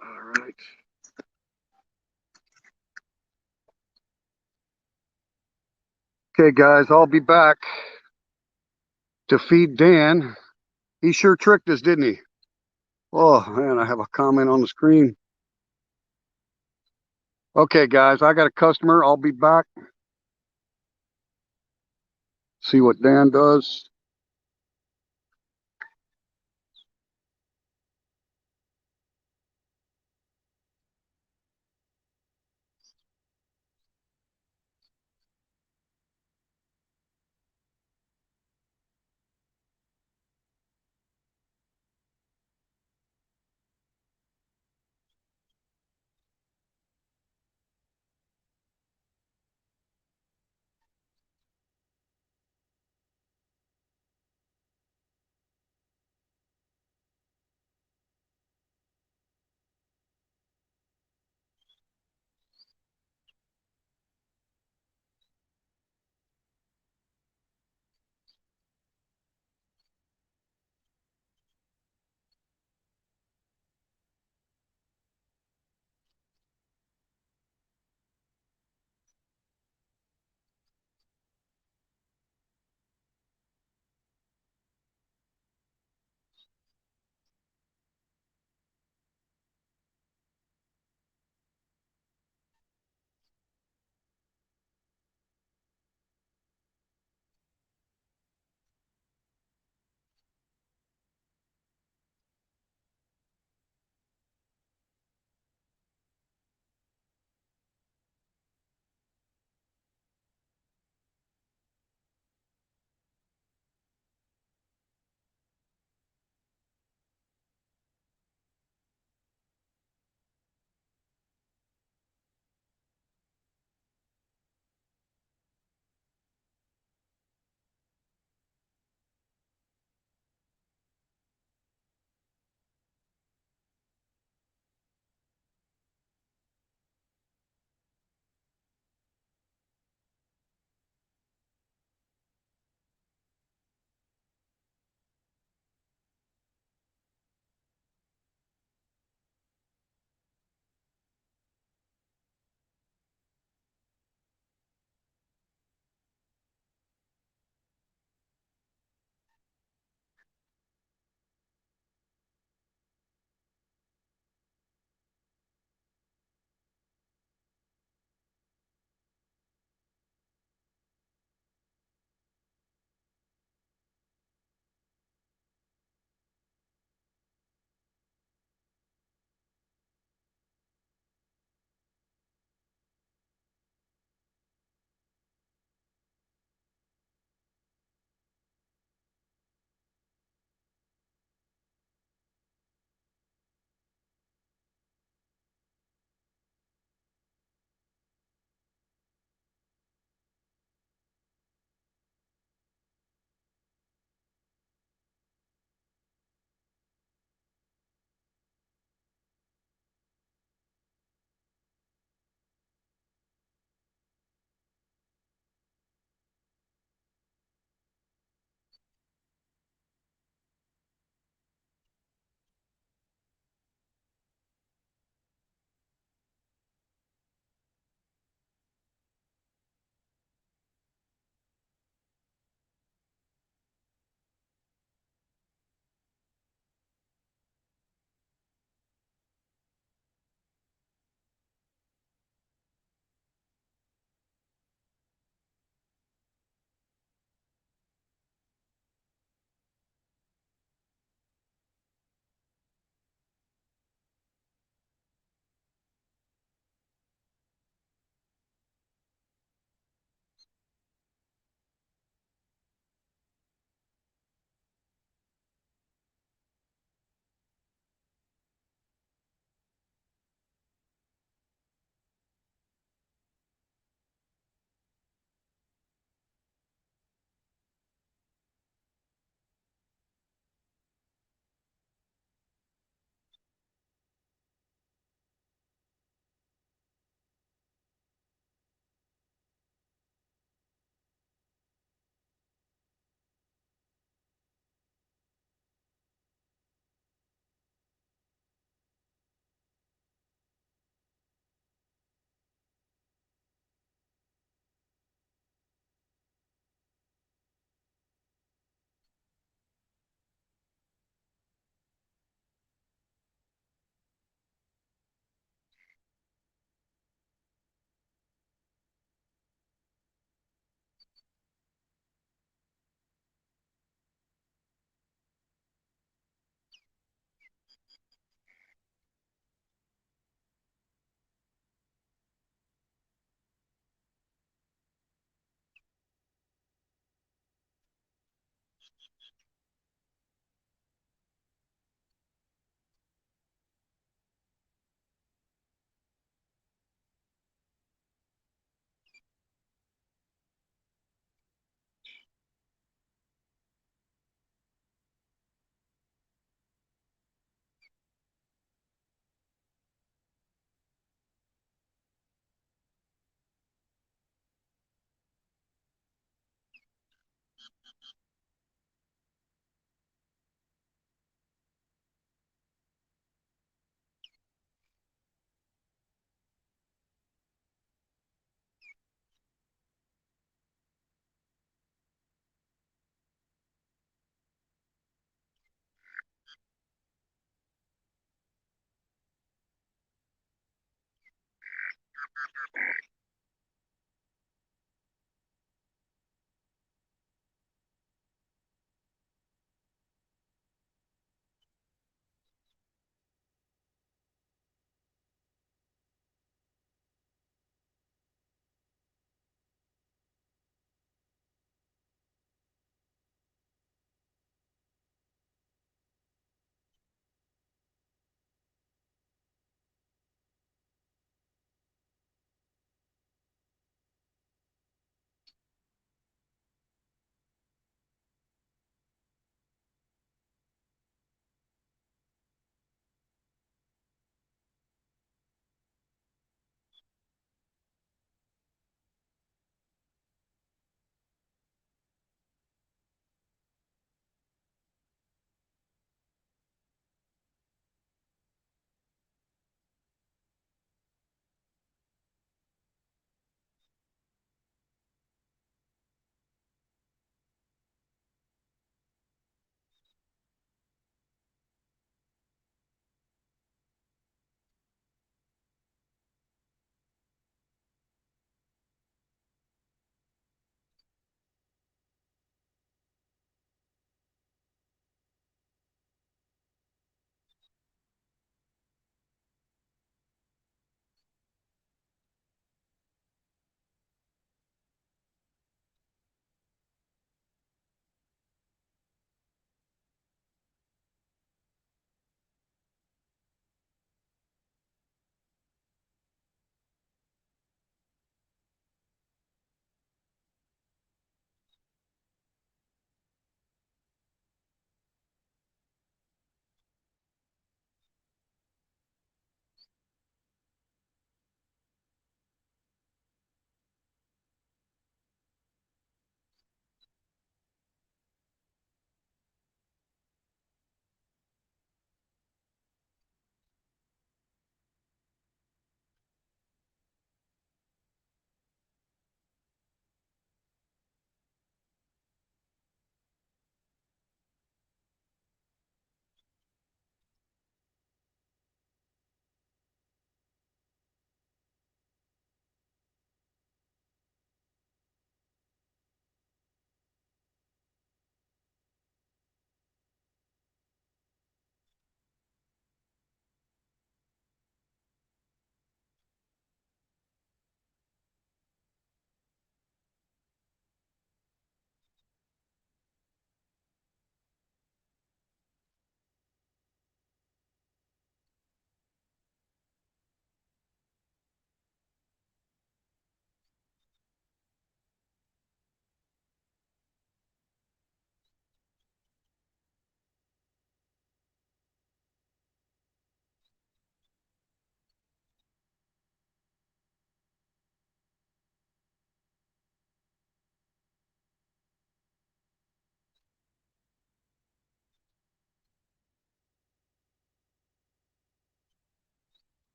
All right. Okay, guys, I'll be back to feed Dan. He sure tricked us, didn't he? Oh man, I have a comment on the screen. Okay, guys, I got a customer. I'll be back. See what Dan does.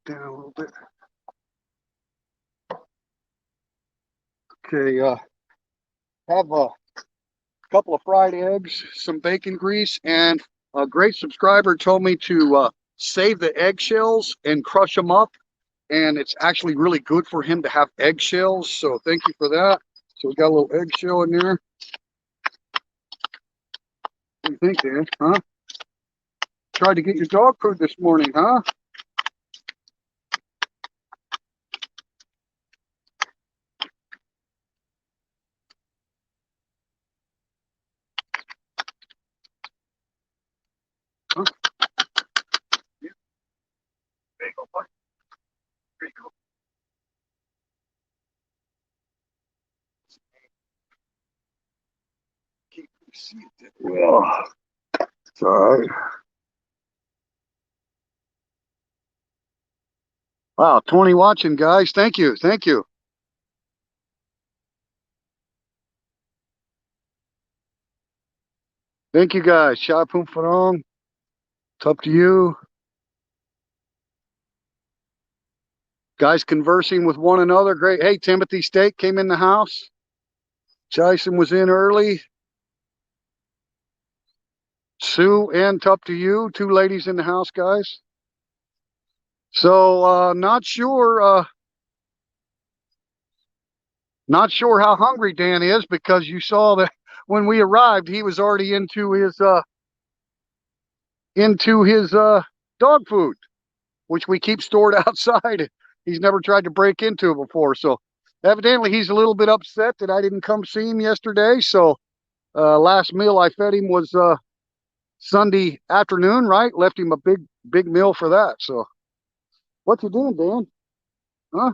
down a little bit. Okay, have a couple of fried eggs, some bacon grease, and a great subscriber told me to save the eggshells and crush them up. And it's actually really good for him to have eggshells. So thank you for that. So we got a little eggshell in there. What do you think, Dan? Huh? Tried to get your dog food this morning, huh? Huh? Yeah, there you go, buddy. There you go. Keep you see it. Well, it's all right. Wow, 20 watching, guys. Thank you. Thank you. Thank you, guys. Shah Pum Farong. It's up to you. Guys conversing with one another. Great. Hey, Timothy State came in the house. Jason was in early. Sue and Up to You, two ladies in the house, guys. So not sure how hungry Dan is because you saw that when we arrived, he was already into his dog food, which we keep stored outside. He's never tried to break into it before. So evidently he's a little bit upset that I didn't come see him yesterday. So last meal I fed him was Sunday afternoon, right? Left him a big meal for that. So what you doing, Dan? Huh?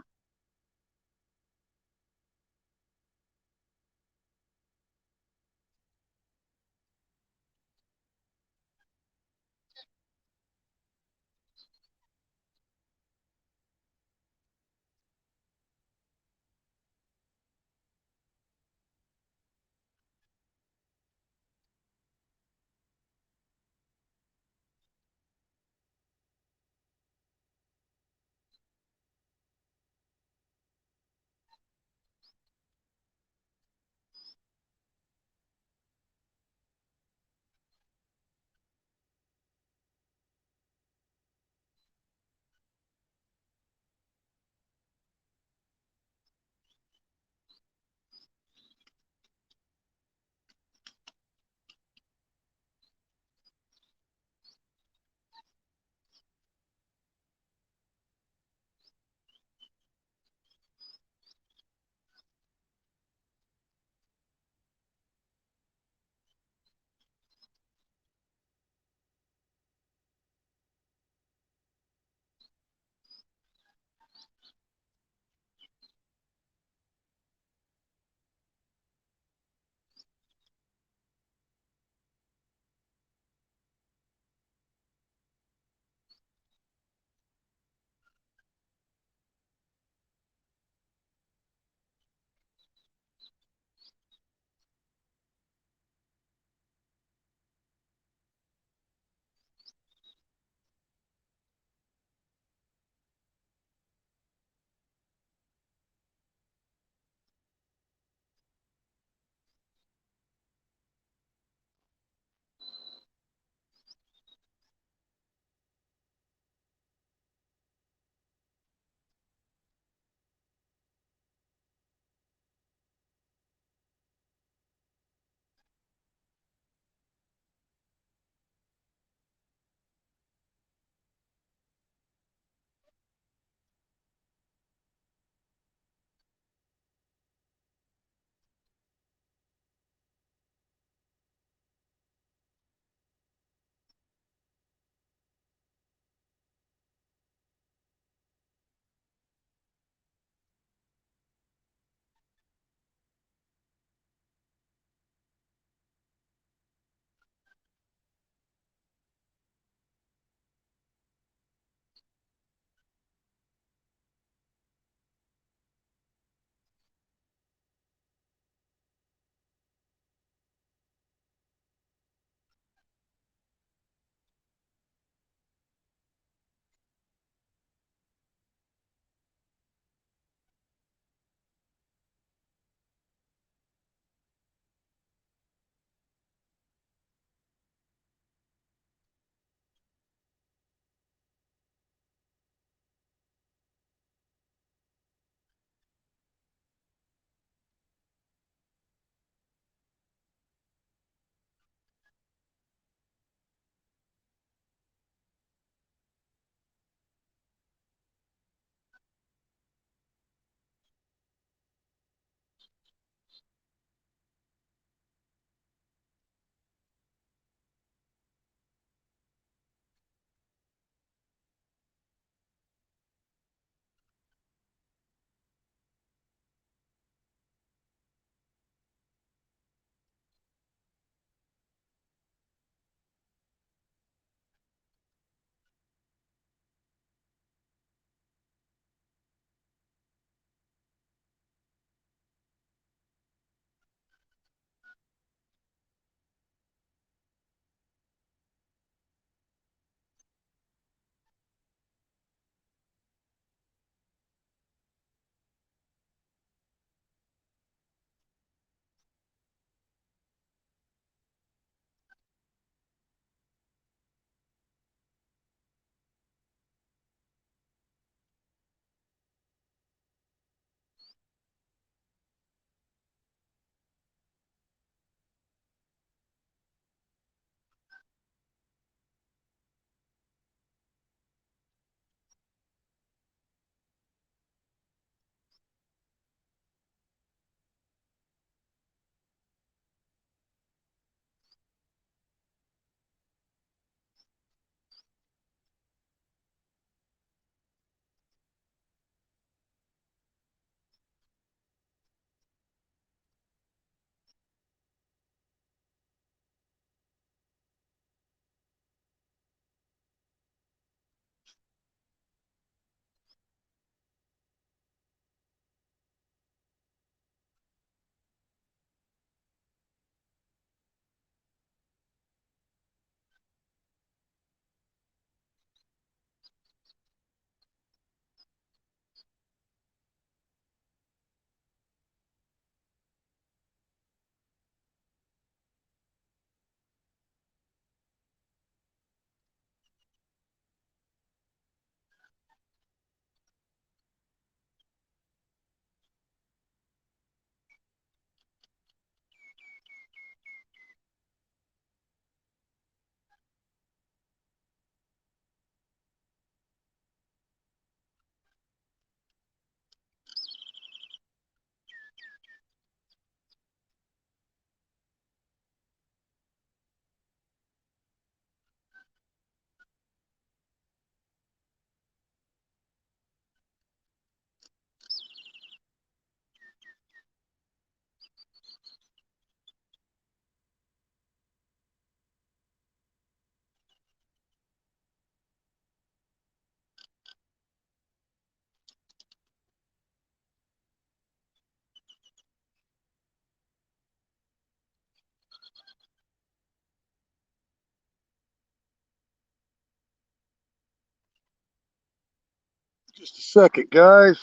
Just a second, guys.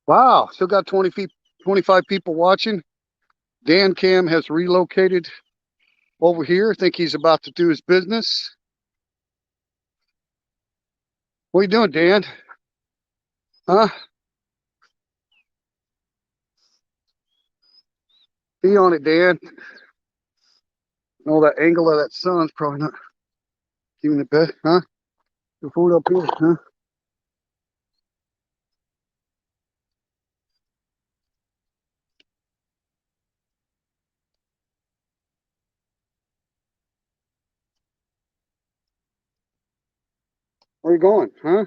Wow, still got 20 feet, 25 people watching. Dan Cam has relocated over here. I think he's about to do his business. What are you doing, Dan? Huh? Be on it, Dan. Oh, that angle of that sun's probably not giving it best, huh? The food up here, huh? Where you going, huh?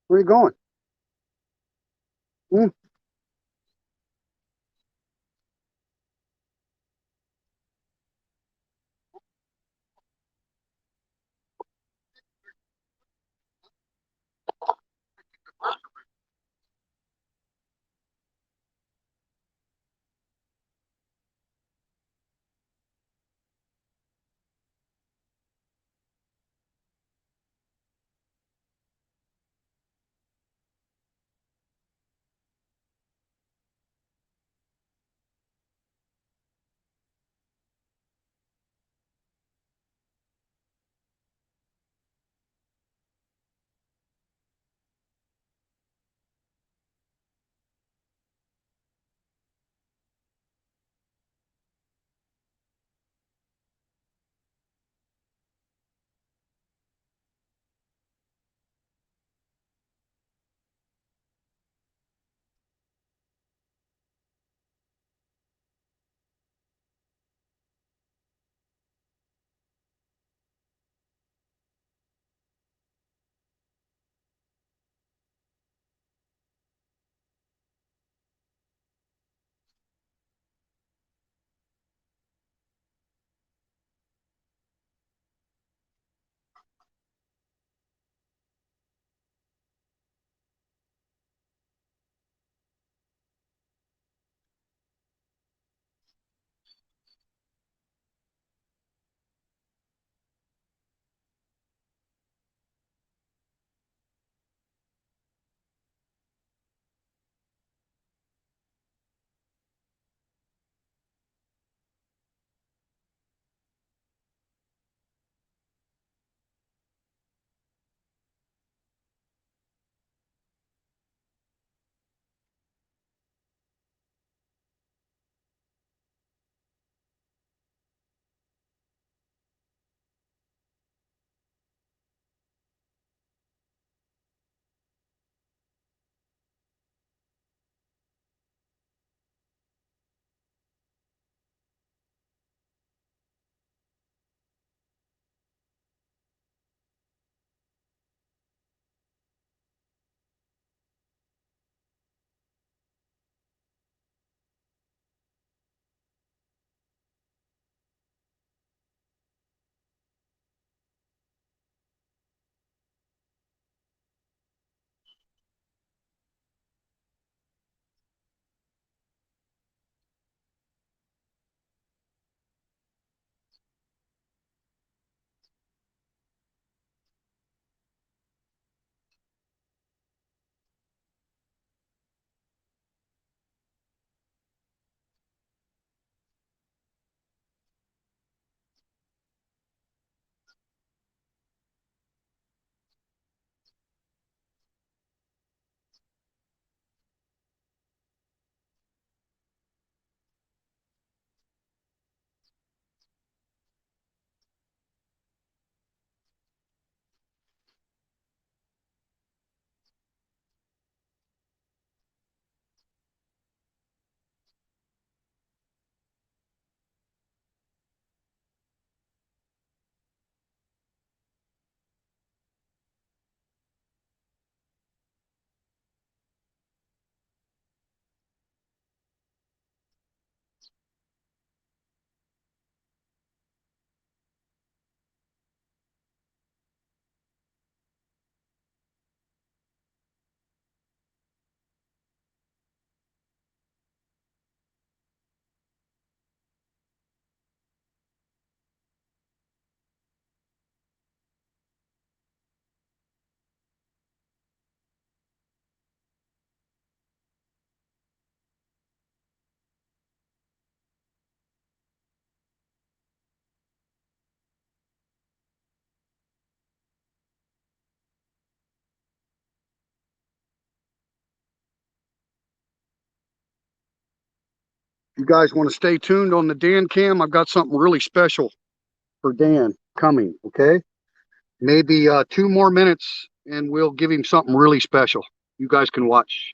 Where you going? Hmm? You guys want to stay tuned on the Dan Cam? I've got something really special for Dan coming, okay? Maybe 2 more minutes and we'll give him something really special. You guys can watch.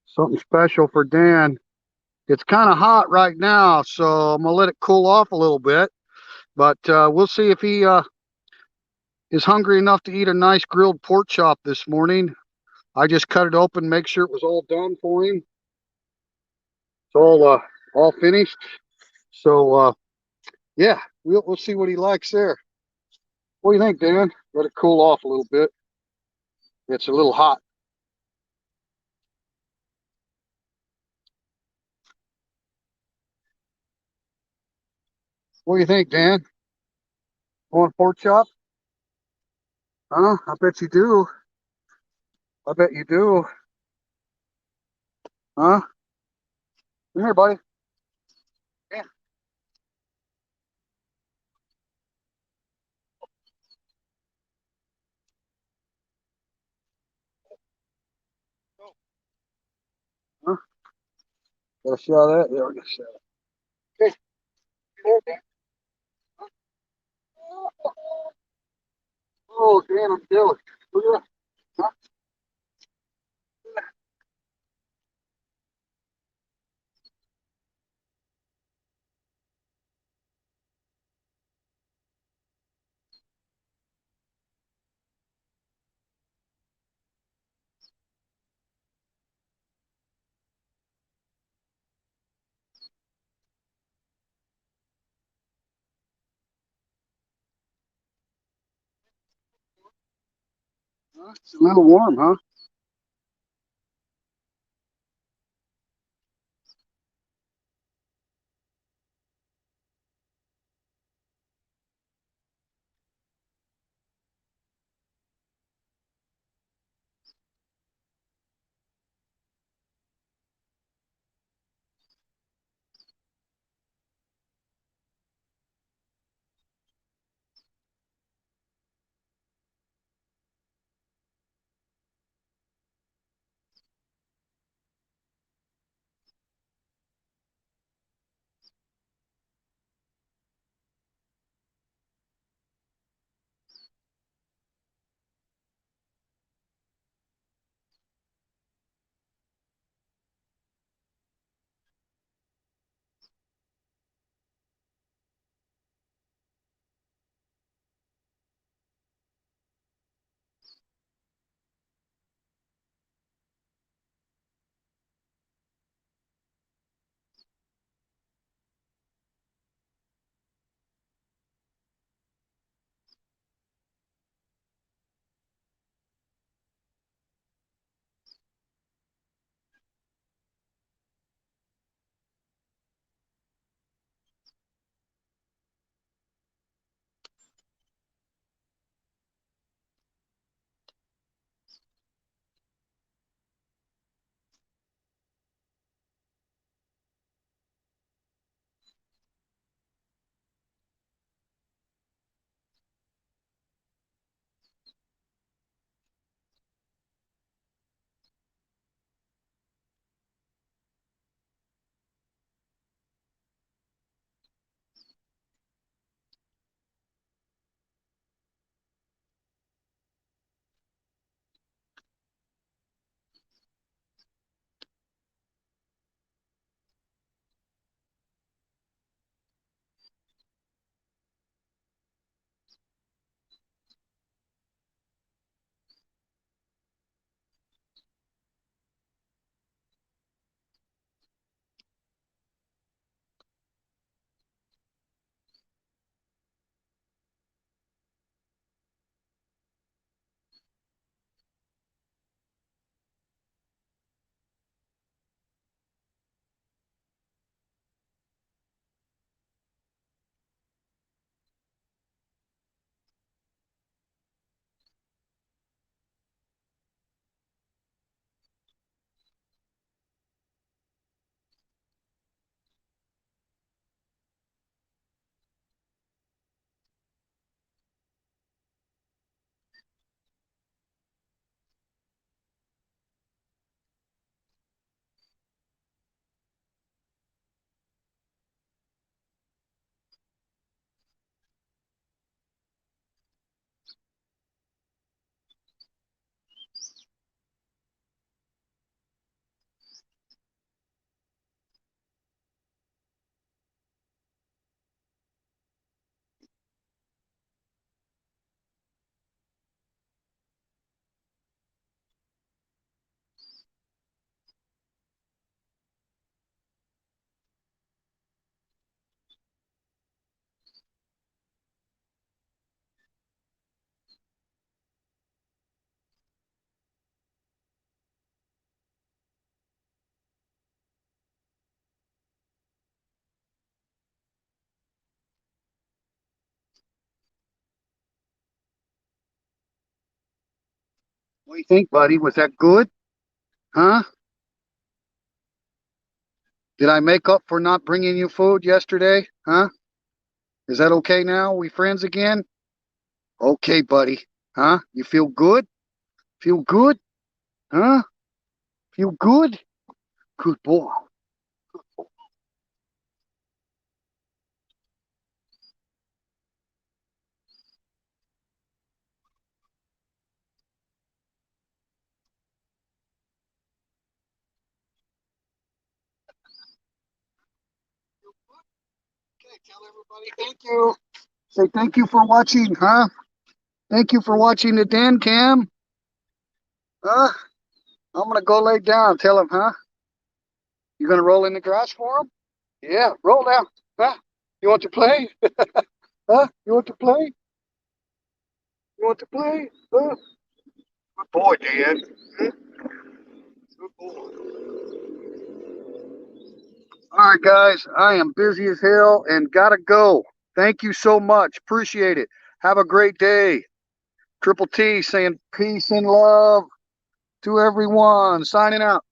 Something special for Dan. It's kind of hot right now, so I'm gonna let it cool off a little bit. But we'll see if he is hungry enough to eat a nice grilled pork chop this morning. I just cut it open, make sure it was all done for him. It's all finished. So yeah, we'll see what he likes there. What do you think, Dan? Let it cool off a little bit. It's a little hot. What do you think, Dan? Want pork chop? Huh? I bet you do. I bet you do. Huh? Come here, buddy. Yeah. Huh? Got a shot at it? Yeah, we got a shot. Okay. There, Dan. Oh, Dan, I'm jealous. Look at that. Huh? Huh? It's a little warm, huh? What do you think, buddy? Was that good? Huh? Did I make up for not bringing you food yesterday? Huh? Is that okay now? We friends again? Okay, buddy. Huh? You feel good? Feel good? Huh? Feel good? Good boy. Okay, tell everybody thank you. Say thank you for watching, huh? Thank you for watching the Dan Cam. Huh? I'm gonna go lay down. Tell him, huh? You gonna roll in the grass for him? Yeah, roll down. Huh? You want to play? Huh? You want to play? You want to play? Huh? Good boy, Dan. Hmm? Good boy. All right, guys. I am busy as hell and gotta go. Thank you so much. Appreciate it. Have a great day. Triple T saying peace and love to everyone. Signing out.